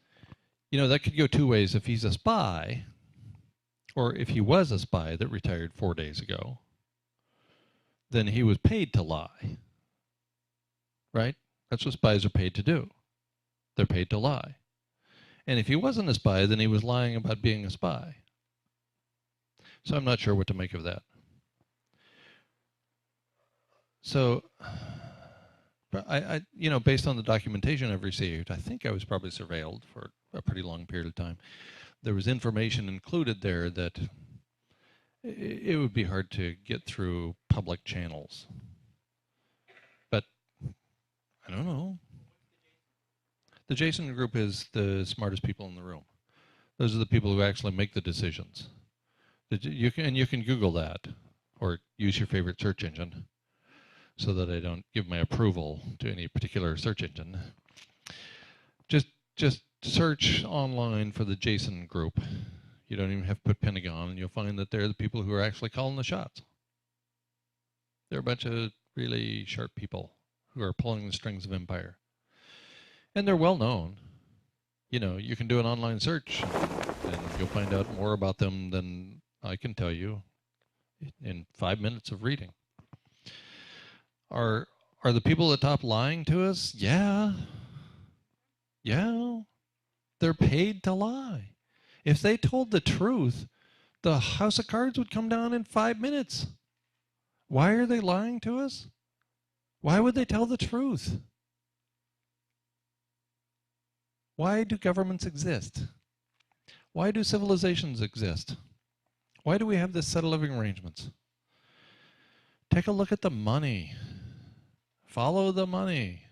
that could go 2 ways. If he's a spy, or if he was a spy that retired 4 days ago, then he was paid to lie, right? That's what spies are paid to do. They're paid to lie. And if he wasn't a spy, then he was lying about being a spy. So I'm not sure what to make of that. So, I based on the documentation I've received, I think I was probably surveilled for a pretty long period of time. There was information included there that it would be hard to get through public channels. But I don't know. The Jason group is the smartest people in the room. Those are the people who actually make the decisions. You can Google that or use your favorite search engine so that I don't give my approval to any particular search engine. Just search online for the Jason group. You don't even have to put Pentagon, and you'll find that they're the people who are actually calling the shots. They're a bunch of really sharp people who are pulling the strings of empire. And they're well known. You can do an online search, and you'll find out more about them than I can tell you in 5 minutes of reading. Are the people at the top lying to us? Yeah. Yeah. They're paid to lie. If they told the truth, the house of cards would come down in 5 minutes. Why are they lying to us? Why would they tell the truth? Why do governments exist? Why do civilizations exist? Why do we have this set of living arrangements? Take a look at the money. Follow the money.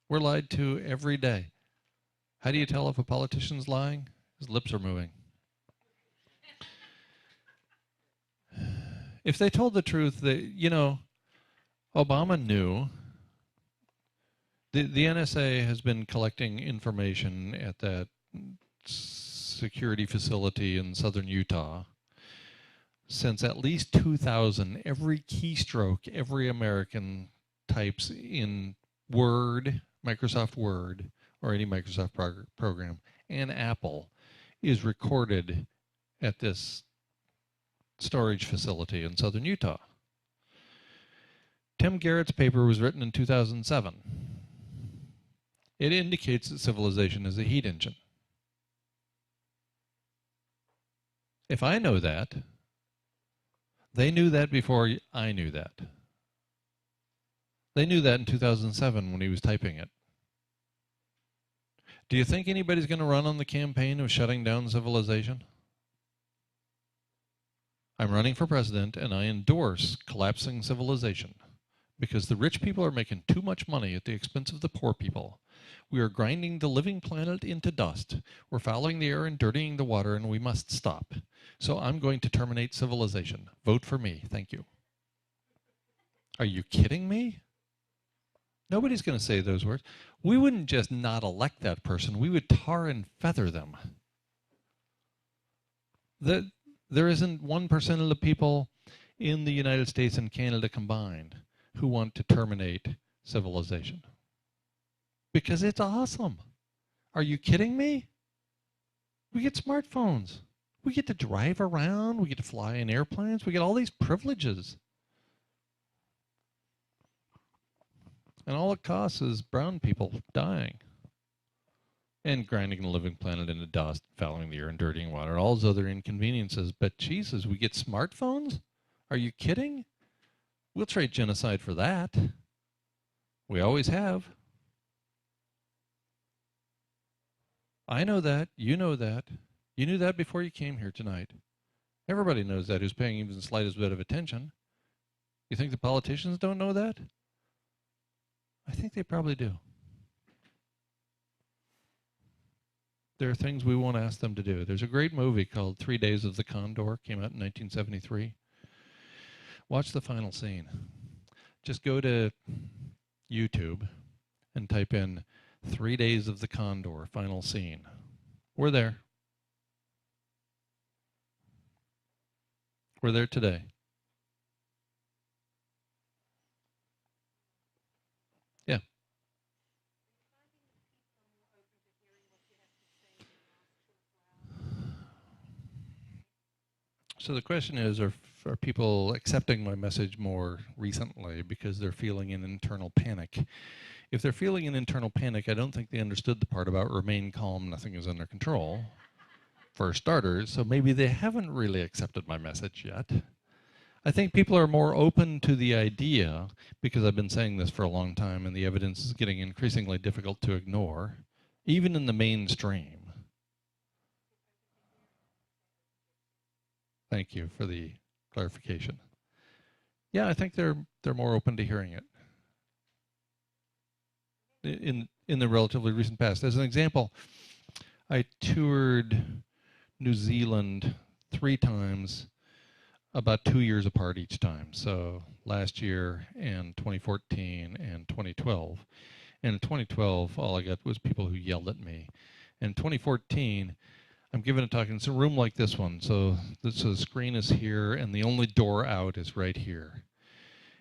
We're lied to every day. How do you tell if a politician's lying? His lips are moving. If they told the truth, Obama knew. The NSA has been collecting information at that security facility in southern Utah since at least 2000. Every keystroke every American types in Word, Microsoft Word, or any Microsoft program, and Apple is recorded at this storage facility in southern Utah. Tim Garrett's paper was written in 2007. It indicates that civilization is a heat engine. If I know that, they knew that before I knew that. They knew that in 2007 when he was typing it. Do you think anybody's going to run on the campaign of shutting down civilization? I'm running for president, and I endorse collapsing civilization because the rich people are making too much money at the expense of the poor people. We are grinding the living planet into dust. We're fouling the air and dirtying the water, and we must stop. So I'm going to terminate civilization. Vote for me. Thank you. Are you kidding me? Nobody's going to say those words. We wouldn't just not elect that person. We would tar and feather them. There isn't 1% of the people in the United States and Canada combined who want to terminate civilization. Because it's awesome. Are you kidding me? We get smartphones. We get to drive around. We get to fly in airplanes. We get all these privileges. And all it costs is brown people dying and grinding the living planet into dust, fouling the air and dirtying water, all those other inconveniences. But Jesus, we get smartphones? Are you kidding? We'll trade genocide for that. We always have. I know that. You know that. You knew that before you came here tonight. Everybody knows that who's paying even the slightest bit of attention. You think the politicians don't know that? I think they probably do. There are things we won't ask them to do. There's a great movie called 3 Days of the Condor, came out in 1973. Watch the final scene. Just go to YouTube and type in 3 Days of the Condor, final scene. We're there. We're there today. Yeah. So the question is, are people accepting my message more recently because they're feeling an internal panic? If they're feeling an internal panic, I don't think they understood the part about remain calm, nothing is under control, for starters, so maybe they haven't really accepted my message yet. I think people are more open to the idea, because I've been saying this for a long time, and the evidence is getting increasingly difficult to ignore, even in the mainstream. Thank you for the clarification. Yeah, I think they're more open to hearing it in the relatively recent past. As an example, I toured New Zealand 3 times, about 2 years apart each time. So last year and 2014 and 2012. And in 2012, all I got was people who yelled at me. In 2014, I'm giving a talk, and it's a room like this one. So the screen is here, and the only door out is right here.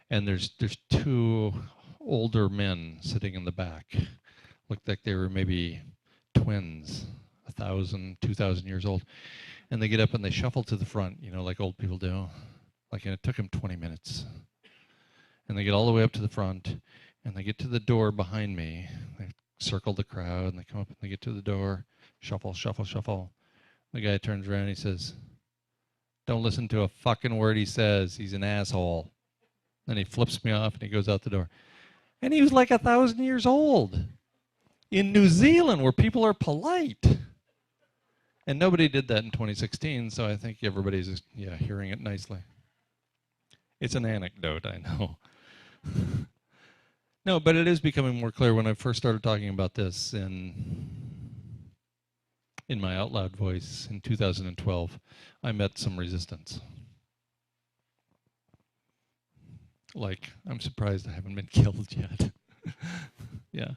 And there's 2 older men sitting in the back. Looked like they were maybe twins, 1,000, 2,000 years old. And they get up and they shuffle to the front, you know, like old people do. Like, and it took them 20 minutes. And they get all the way up to the front, and they get to the door behind me. They circle the crowd, and they come up and they get to the door. Shuffle, shuffle, shuffle. The guy turns around and he says, "Don't listen to a fucking word he says. He's an asshole." Then he flips me off and he goes out the door. And he was like 1,000 years old in New Zealand, where people are polite. And nobody did that in 2016, so I think everybody's just, hearing it nicely. It's an anecdote, I know. No, but it is becoming more clear. When I first started talking about this in in my out loud voice in 2012, I met some resistance. Like, I'm surprised I haven't been killed yet. Yeah.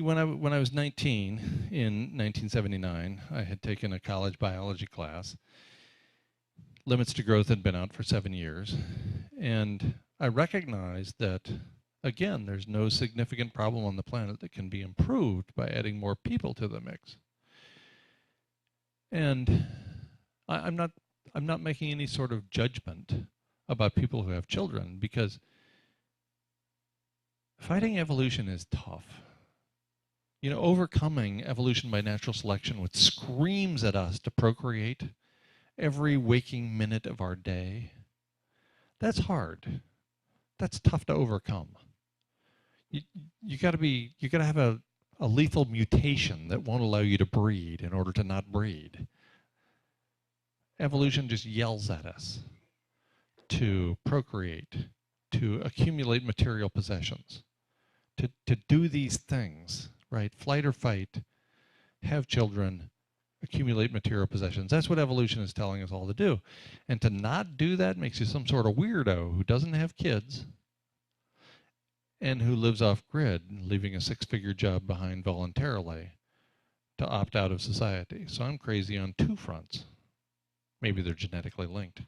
When I was 19 in 1979, I had taken a college biology class. Limits to Growth had been out for 7 years, and I recognized that, again, there's no significant problem on the planet that can be improved by adding more people to the mix. And I'm not making any sort of judgment about people who have children, because fighting evolution is tough. You know, overcoming evolution by natural selection, which screams at us to procreate every waking minute of our day, that's hard. That's tough to overcome. You gotta have a lethal mutation that won't allow you to breed in order to not breed. Evolution just yells at us to procreate, to accumulate material possessions, to do these things, right? Flight or fight, have children, accumulate material possessions. That's what evolution is telling us all to do. And to not do that makes you some sort of weirdo who doesn't have kids and who lives off grid, leaving a 6-figure job behind voluntarily to opt out of society. So I'm crazy on 2 fronts. Maybe they're genetically linked.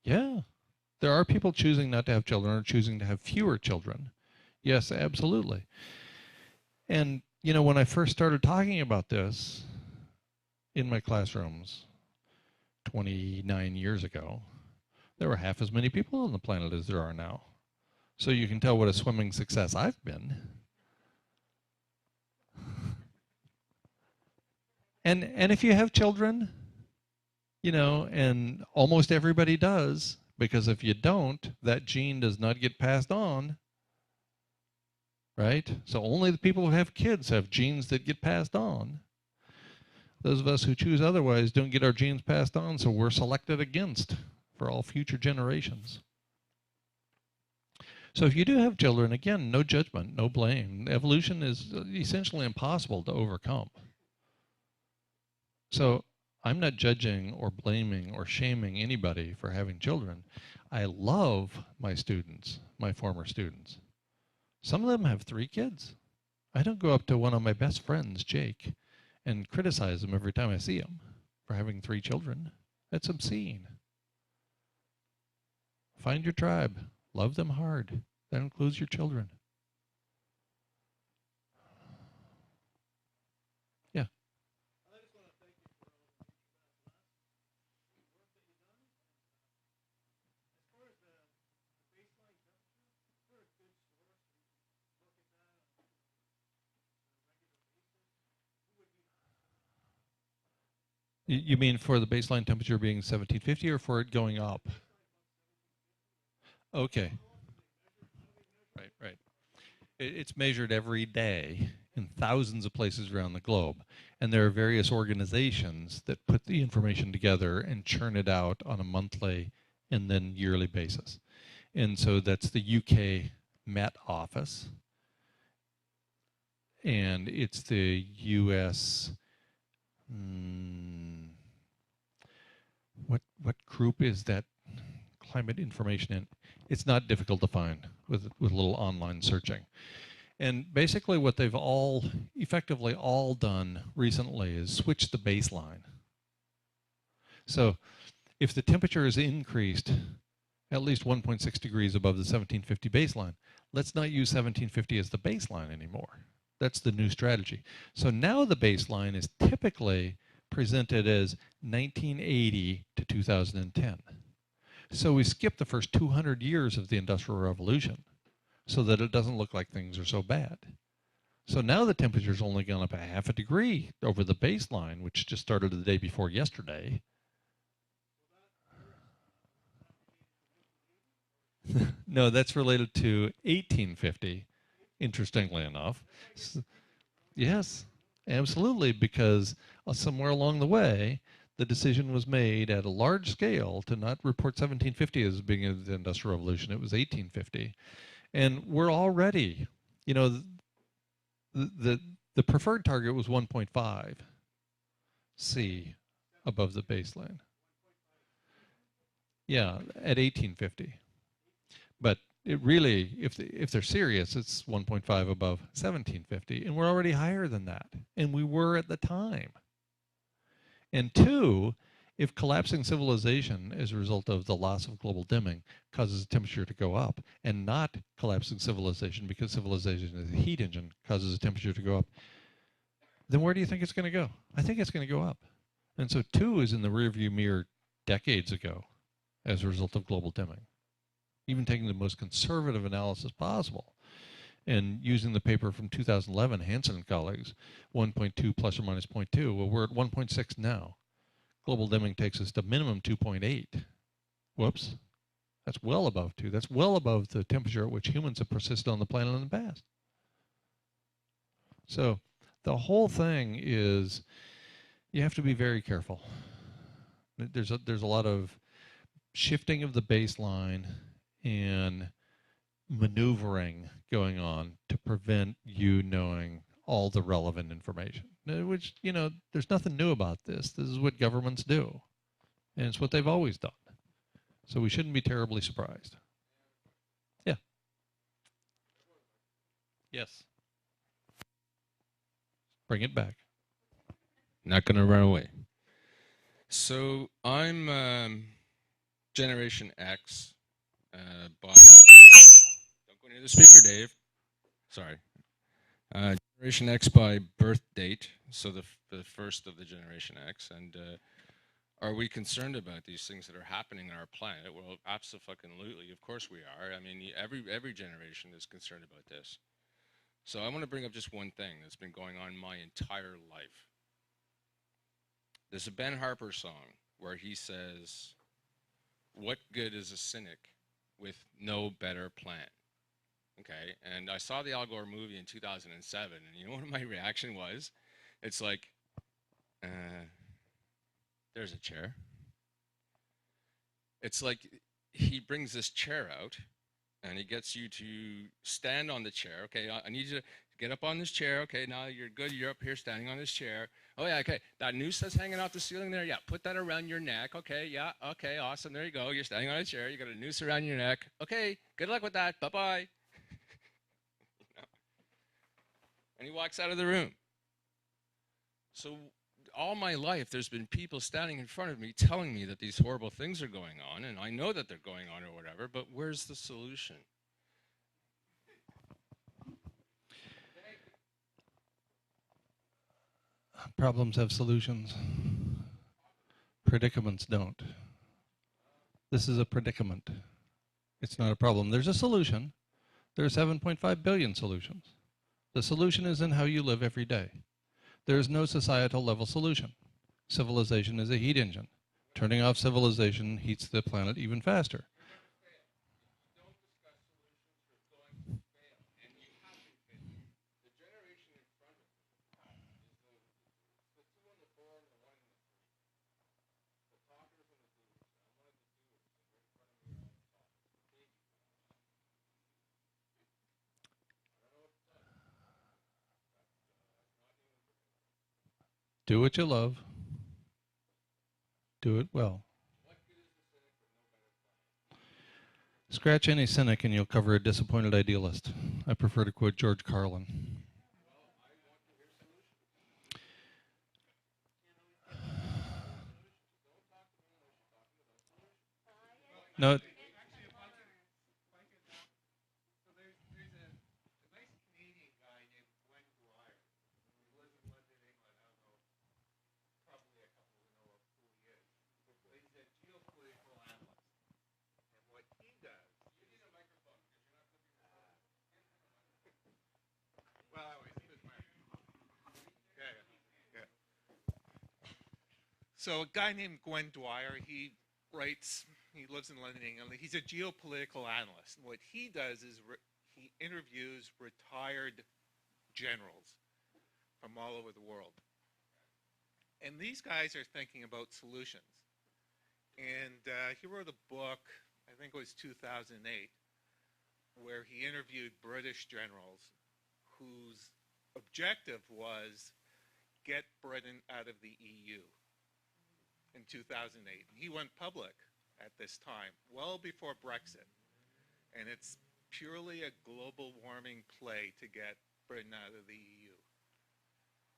Yeah. There are people choosing not to have children or choosing to have fewer children. Yes, absolutely. And, you know, when I first started talking about this in my classrooms 29 years ago, there were half as many people on the planet as there are now. So you can tell what a swimming success I've been. And if you have children, you know, and almost everybody does, because if you don't, that gene does not get passed on, right? So only the people who have kids have genes that get passed on. Those of us who choose otherwise don't get our genes passed on, so we're selected against for all future generations. So if you do have children, again, no judgment, no blame. Evolution is essentially impossible to overcome. So I'm not judging or blaming or shaming anybody for having children. I love my students, my former students. Some of them have 3 kids. I don't go up to one of my best friends, Jake, and criticize him every time I see him for having 3 children. That's obscene. Find your tribe. Love them hard. That includes your children. Yeah. You mean for the baseline temperature being 1750 or for it going up? Okay. Right. It's measured every day in thousands of places around the globe. And there are various organizations that put the information together and churn it out on a monthly and then yearly basis. And so that's the UK Met Office. And it's the US, what group is that climate information in? It's not difficult to find with a little online searching. And basically what they've effectively all done recently is switch the baseline. So if the temperature is increased at least 1.6 degrees above the 1750 baseline, let's not use 1750 as the baseline anymore. That's the new strategy. So now the baseline is typically presented as 1980 to 2010. So we skip the first 200 years of the Industrial Revolution so that it doesn't look like things are so bad. So now the temperature's only gone up a half a degree over the baseline, which just started the day before yesterday. No, that's related to 1850, interestingly enough. Yes, absolutely, because somewhere along the way, the decision was made at a large scale to not report 1750 as being the Industrial Revolution. It was 1850. And we're already, you know, the preferred target was 1.5 C above the baseline. Yeah, at 1850. But it really, if they're serious, it's 1.5 above 1750, and we're already higher than that, and we were at the time. And two, if collapsing civilization as a result of the loss of global dimming causes the temperature to go up, and not collapsing civilization because civilization is a heat engine causes the temperature to go up, then where do you think it's going to go? I think it's going to go up. And so 2 is in the rearview mirror decades ago as a result of global dimming. Even taking the most conservative analysis possible and using the paper from 2011, Hansen and colleagues, 1.2 plus or minus 0.2, well, we're at 1.6 now. Global dimming takes us to minimum 2.8. Whoops. That's well above 2. That's well above the temperature at which humans have persisted on the planet in the past. So the whole thing is you have to be very careful. There's a lot of shifting of the baseline and maneuvering going on to prevent you knowing all the relevant information, which, you know, there's nothing new about this. This is what governments do, and it's what they've always done. So we shouldn't be terribly surprised. Yeah. Yes. Bring it back. Not going to run away. So I'm Generation X. Don't go near the speaker, Dave. Sorry. Generation X by birth date, so the first of the Generation X. And are we concerned about these things that are happening on our planet? Well, absolutely. Of course we are. I mean, every generation is concerned about this. So I want to bring up just one thing that's been going on my entire life. There's a Ben Harper song where he says, "What good is a cynic with no better plan?" Okay, and I saw the Al Gore movie in 2007, and you know what my reaction was? It's like, there's a chair. It's like he brings this chair out, and he gets you to stand on the chair. Okay, I need you to get up on this chair. Okay, now you're good. You're up here standing on this chair. Oh, yeah, okay. That noose that's hanging off the ceiling there, yeah, put that around your neck. Okay, yeah, okay, awesome. There you go. You're standing on a chair. You got a noose around your neck. Okay, good luck with that. Bye-bye. You know? And he walks out of the room. So all my life, there's been people standing in front of me telling me that these horrible things are going on, and I know that they're going on or whatever, but where's the solution? Problems have solutions. Predicaments don't. This is a predicament. It's not a problem. There's a solution. There are 7.5 billion solutions. The solution is in how you live every day. There is no societal level solution. Civilization is a heat engine. Turning off civilization heats the planet even faster. Do what you love. Do it well. Scratch any cynic and you'll cover a disappointed idealist. I prefer to quote George Carlin. No. So a guy named Gwen Dwyer, he lives in London, England. He's a geopolitical analyst. And what he does is he interviews retired generals from all over the world. And these guys are thinking about solutions. And he wrote a book, I think it was 2008, where he interviewed British generals whose objective was get Britain out of the EU in 2008. And he went public at this time, well before Brexit. And it's purely a global warming play to get Britain out of the EU.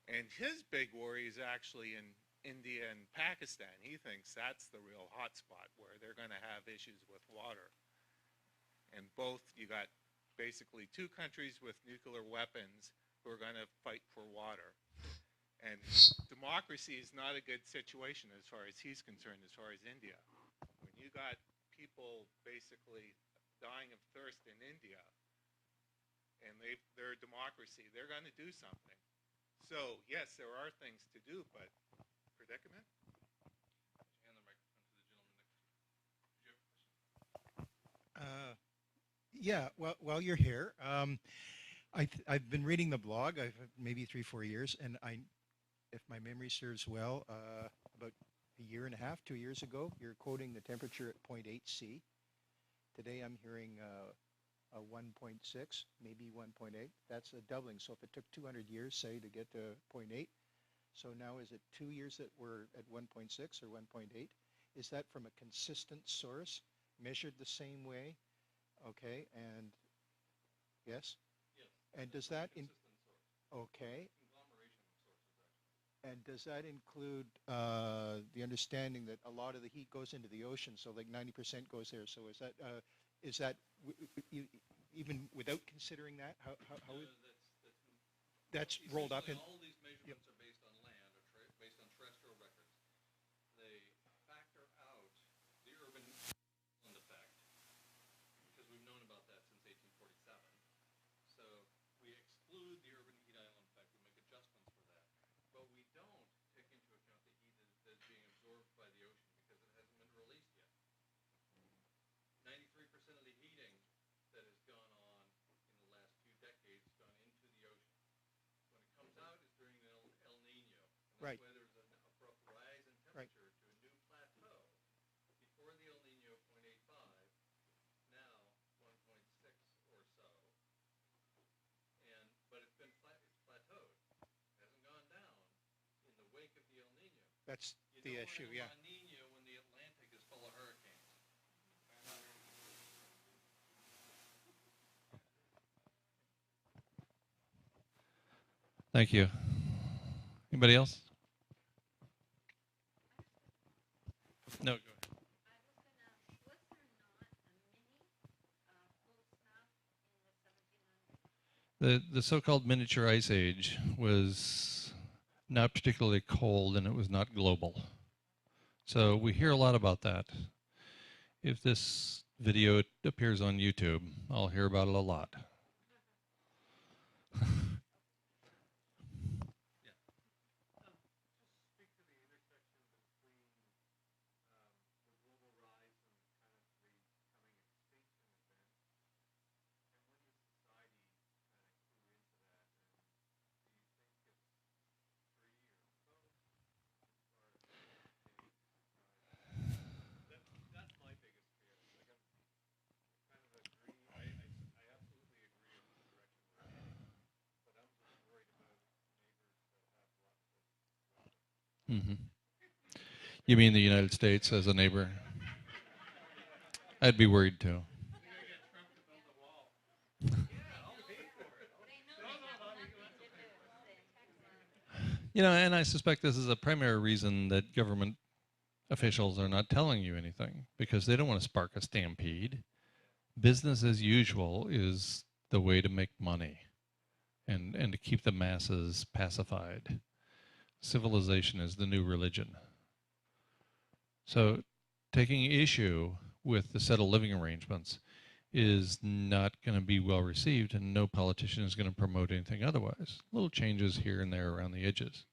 And his big worry is actually in India and Pakistan. He thinks that's the real hotspot where they're going to have issues with water. And both, you got basically two countries with nuclear weapons who are going to fight for water. And democracy is not a good situation as far as he's concerned, as far as India. When you got people basically dying of thirst in India, and they're a democracy, they're going to do something. So, yes, there are things to do, but predicament? Yeah, well, while you're here, I've been reading the blog. I've maybe 3-4 years, and if my memory serves well, about a year and a half, 2 years ago, you're quoting the temperature at 0.8 C. Today I'm hearing a 1.6, maybe 1.8. That's a doubling. So if it took 200 years, say, to get to 0.8, so now is it 2 years that we're at 1.6 or 1.8? Is that from a consistent source, measured the same way? Okay, and yes? Yes. And does that Source. okay? Conglomeration of sources, actually. And does that include the understanding that a lot of the heat goes into the ocean, so like 90% goes there? So is that even without considering that, how that's rolled up in? All these measurements are based on land or based on terrestrial records. They factor out the urban island effect because we've known about that since 1847. So we exclude the urban heat island effect. We make adjustments for that, but we don't take into account the heat that is being absorbed by the ocean because it hasn't been released yet. 93% of the heating that has gone on in the last few decades has gone into the ocean. When it comes out is during the El Nino. And Right. that's why there's an abrupt rise in temperature to a new plateau. Before the El Nino, 0.85, now 1.6 or so. But it's been it's plateaued. It hasn't gone down in the wake of the El Nino. That's the issue, yeah. La Nina when the Atlantic is full of hurricanes. Thank you. Anybody else? No, go ahead. The so-called miniature ice age was not particularly cold and it was not global. So we hear a lot about that. If this video appears on YouTube, I'll hear about it a lot. Mm-hmm. You mean the United States as a neighbor? I'd be worried too. You know, and I suspect this is a primary reason that government officials are not telling you anything, because they don't want to spark a stampede. Business as usual is the way to make money and to keep the masses pacified. Civilization is the new religion. So taking issue with the settled living arrangements is not going to be well received, and no politician is going to promote anything otherwise. Little changes here and there around the edges.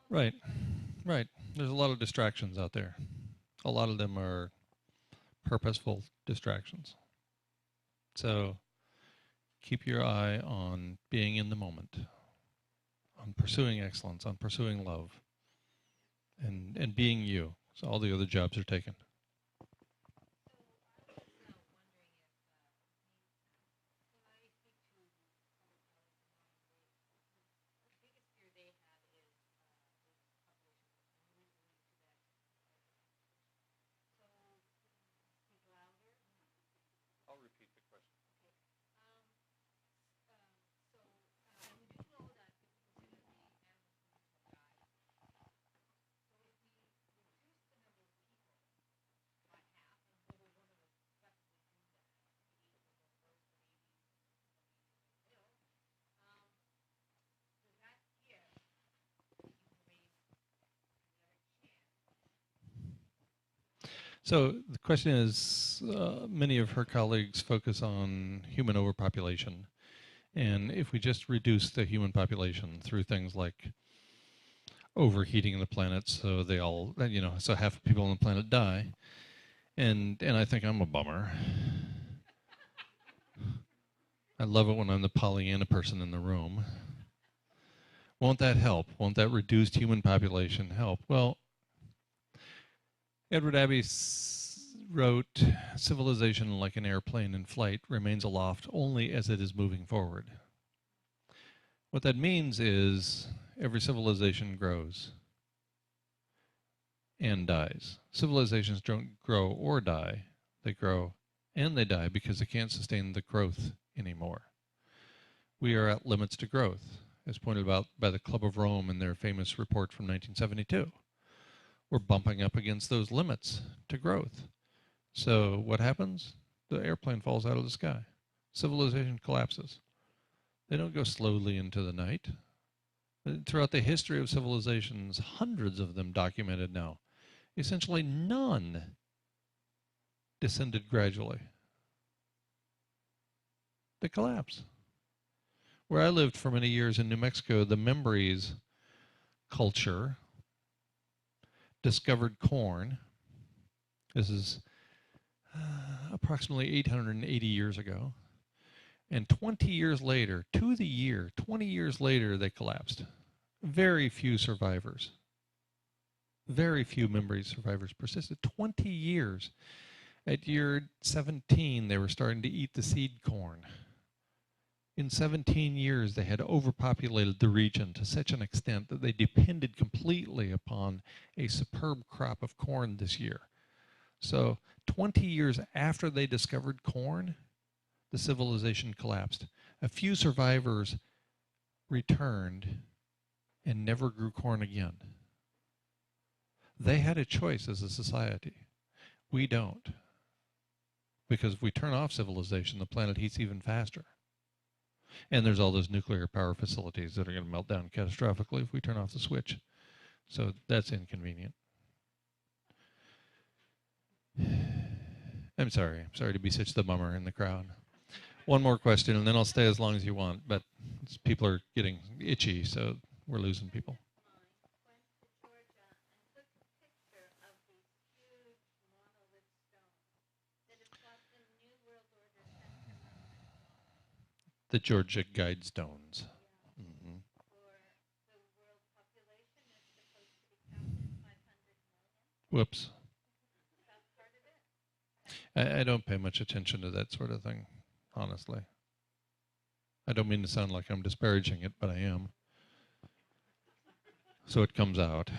Right, right. There's a lot of distractions out there. A lot of them are purposeful distractions. So keep your eye on being in the moment, on pursuing excellence, on pursuing love, and being you. So all the other jobs are taken. I'll repeat the question. So the question is, many of her colleagues focus on human overpopulation. And if we just reduce the human population through things like overheating the planet so they all, so half the people on the planet die, and I think I'm a bummer. I love it when I'm the Pollyanna person in the room. Won't that help? Won't that reduced human population help? Well, Edward Abbey wrote, civilization, like an airplane in flight, remains aloft only as it is moving forward. What that means is every civilization grows and dies. Civilizations don't grow or die. They grow and they die because they can't sustain the growth anymore. We are at limits to growth, as pointed out by the Club of Rome in their famous report from 1972. We're bumping up against those limits to growth. So what happens? The airplane falls out of the sky. Civilization collapses. They don't go slowly into the night. Throughout the history of civilizations, hundreds of them documented now, essentially none descended gradually. They collapse. Where I lived for many years in New Mexico, the Membreys culture discovered corn. This is approximately 880 years ago. And 20 years later, to the year, 20 years later, they collapsed. Very few survivors. Very few Membry survivors persisted. 20 years. At year 17, they were starting to eat the seed corn. In 17 years, they had overpopulated the region to such an extent that they depended completely upon a superb crop of corn this year. So 20 years after they discovered corn, the civilization collapsed. A few survivors returned and never grew corn again. They had a choice as a society. We don't. Because if we turn off civilization, the planet heats even faster. And there's all those nuclear power facilities that are going to melt down catastrophically if we turn off the switch. So that's inconvenient. I'm sorry to be such the bummer in the crowd. One more question, and then I'll stay as long as you want. But people are getting itchy, so we're losing people. The Georgia Guidestones. Mm-hmm. Whoops. I don't pay much attention to that sort of thing, honestly. I don't mean to sound like I'm disparaging it, but I am. So it comes out.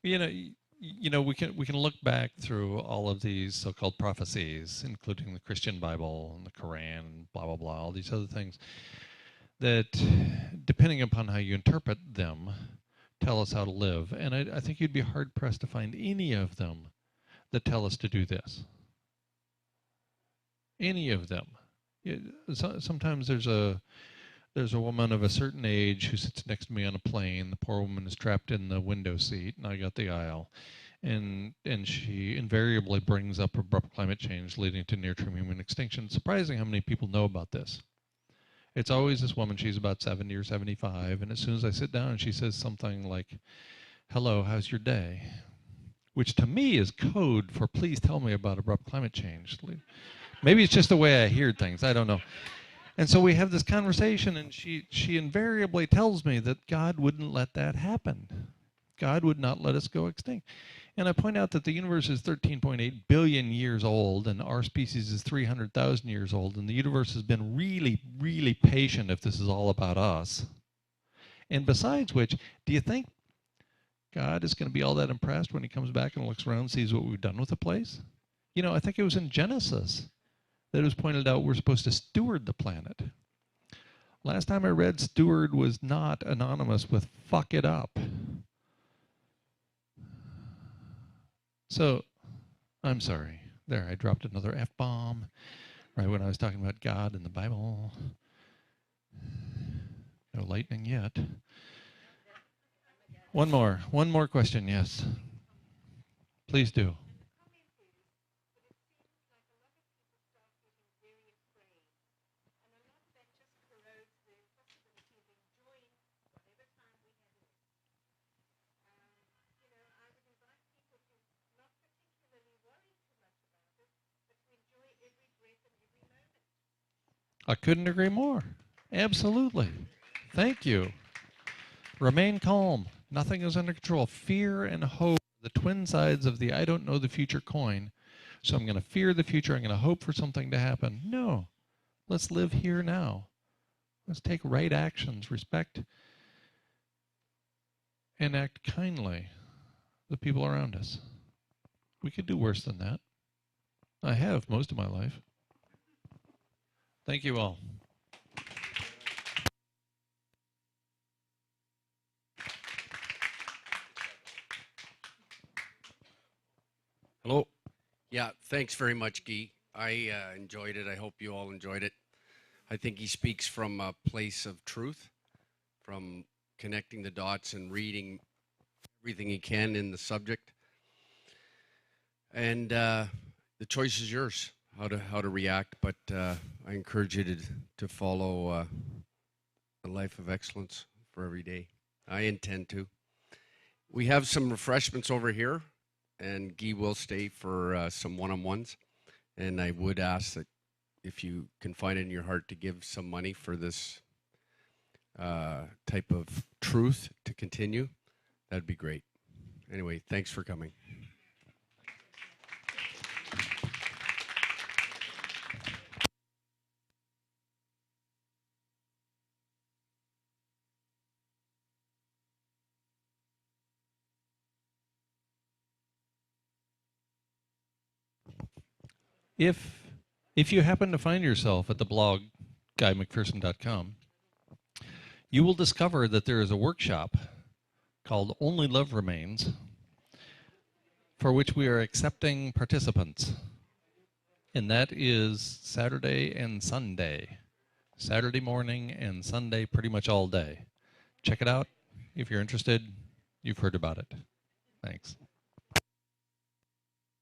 We can look back through all of these so-called prophecies, including the Christian Bible and the Quran, blah blah blah, all these other things that, depending upon how you interpret them, tell us how to live. And I think you'd be hard pressed to find any of them that tell us to do this. Any of them. Sometimes there's a woman of a certain age who sits next to me on a plane. The poor woman is trapped in the window seat, and I got the aisle. And she invariably brings up abrupt climate change leading to near-term human extinction. It's surprising how many people know about this. It's always this woman, she's about 70 or 75, and as soon as I sit down, she says something like, "Hello, how's your day?" Which to me is code for please tell me about abrupt climate change. Maybe it's just the way I hear things, I don't know. And so we have this conversation, and she invariably tells me that God wouldn't let that happen. God would not let us go extinct. And I point out that the universe is 13.8 billion years old, and our species is 300,000 years old, and the universe has been really, really patient if this is all about us. And besides which, do you think God is going to be all that impressed when he comes back and looks around and sees what we've done with the place? You know, I think it was in Genesis that it was pointed out we're supposed to steward the planet. Last time I read, steward was not anonymous with fuck it up. So, I'm sorry. There, I dropped another F-bomb right when I was talking about God and the Bible. No lightning yet. One more question, yes. Please do. I couldn't agree more. Absolutely. Thank you. Remain calm. Nothing is under control. Fear and hope, the twin sides of the I don't know the future coin. So I'm going to fear the future. I'm going to hope for something to happen. No. Let's live here now. Let's take right actions, respect, and act kindly the people around us. We could do worse than that. I have most of my life. Thank you all. Hello. Yeah, thanks very much, Guy. I enjoyed it. I hope you all enjoyed it. I think he speaks from a place of truth, from connecting the dots and reading everything he can in the subject. And the choice is yours, how to react. But I encourage you to follow a life of excellence for every day. I intend to. We have some refreshments over here, and Guy will stay for some one-on-ones. And I would ask that if you can find it in your heart to give some money for this type of truth to continue, that'd be great. Anyway, thanks for coming. If you happen to find yourself at the blog guymcpherson.com, you will discover that there is a workshop called Only Love Remains, for which we are accepting participants. And that is Saturday and Sunday. Saturday morning and Sunday pretty much all day. Check it out. If you're interested, you've heard about it. Thanks.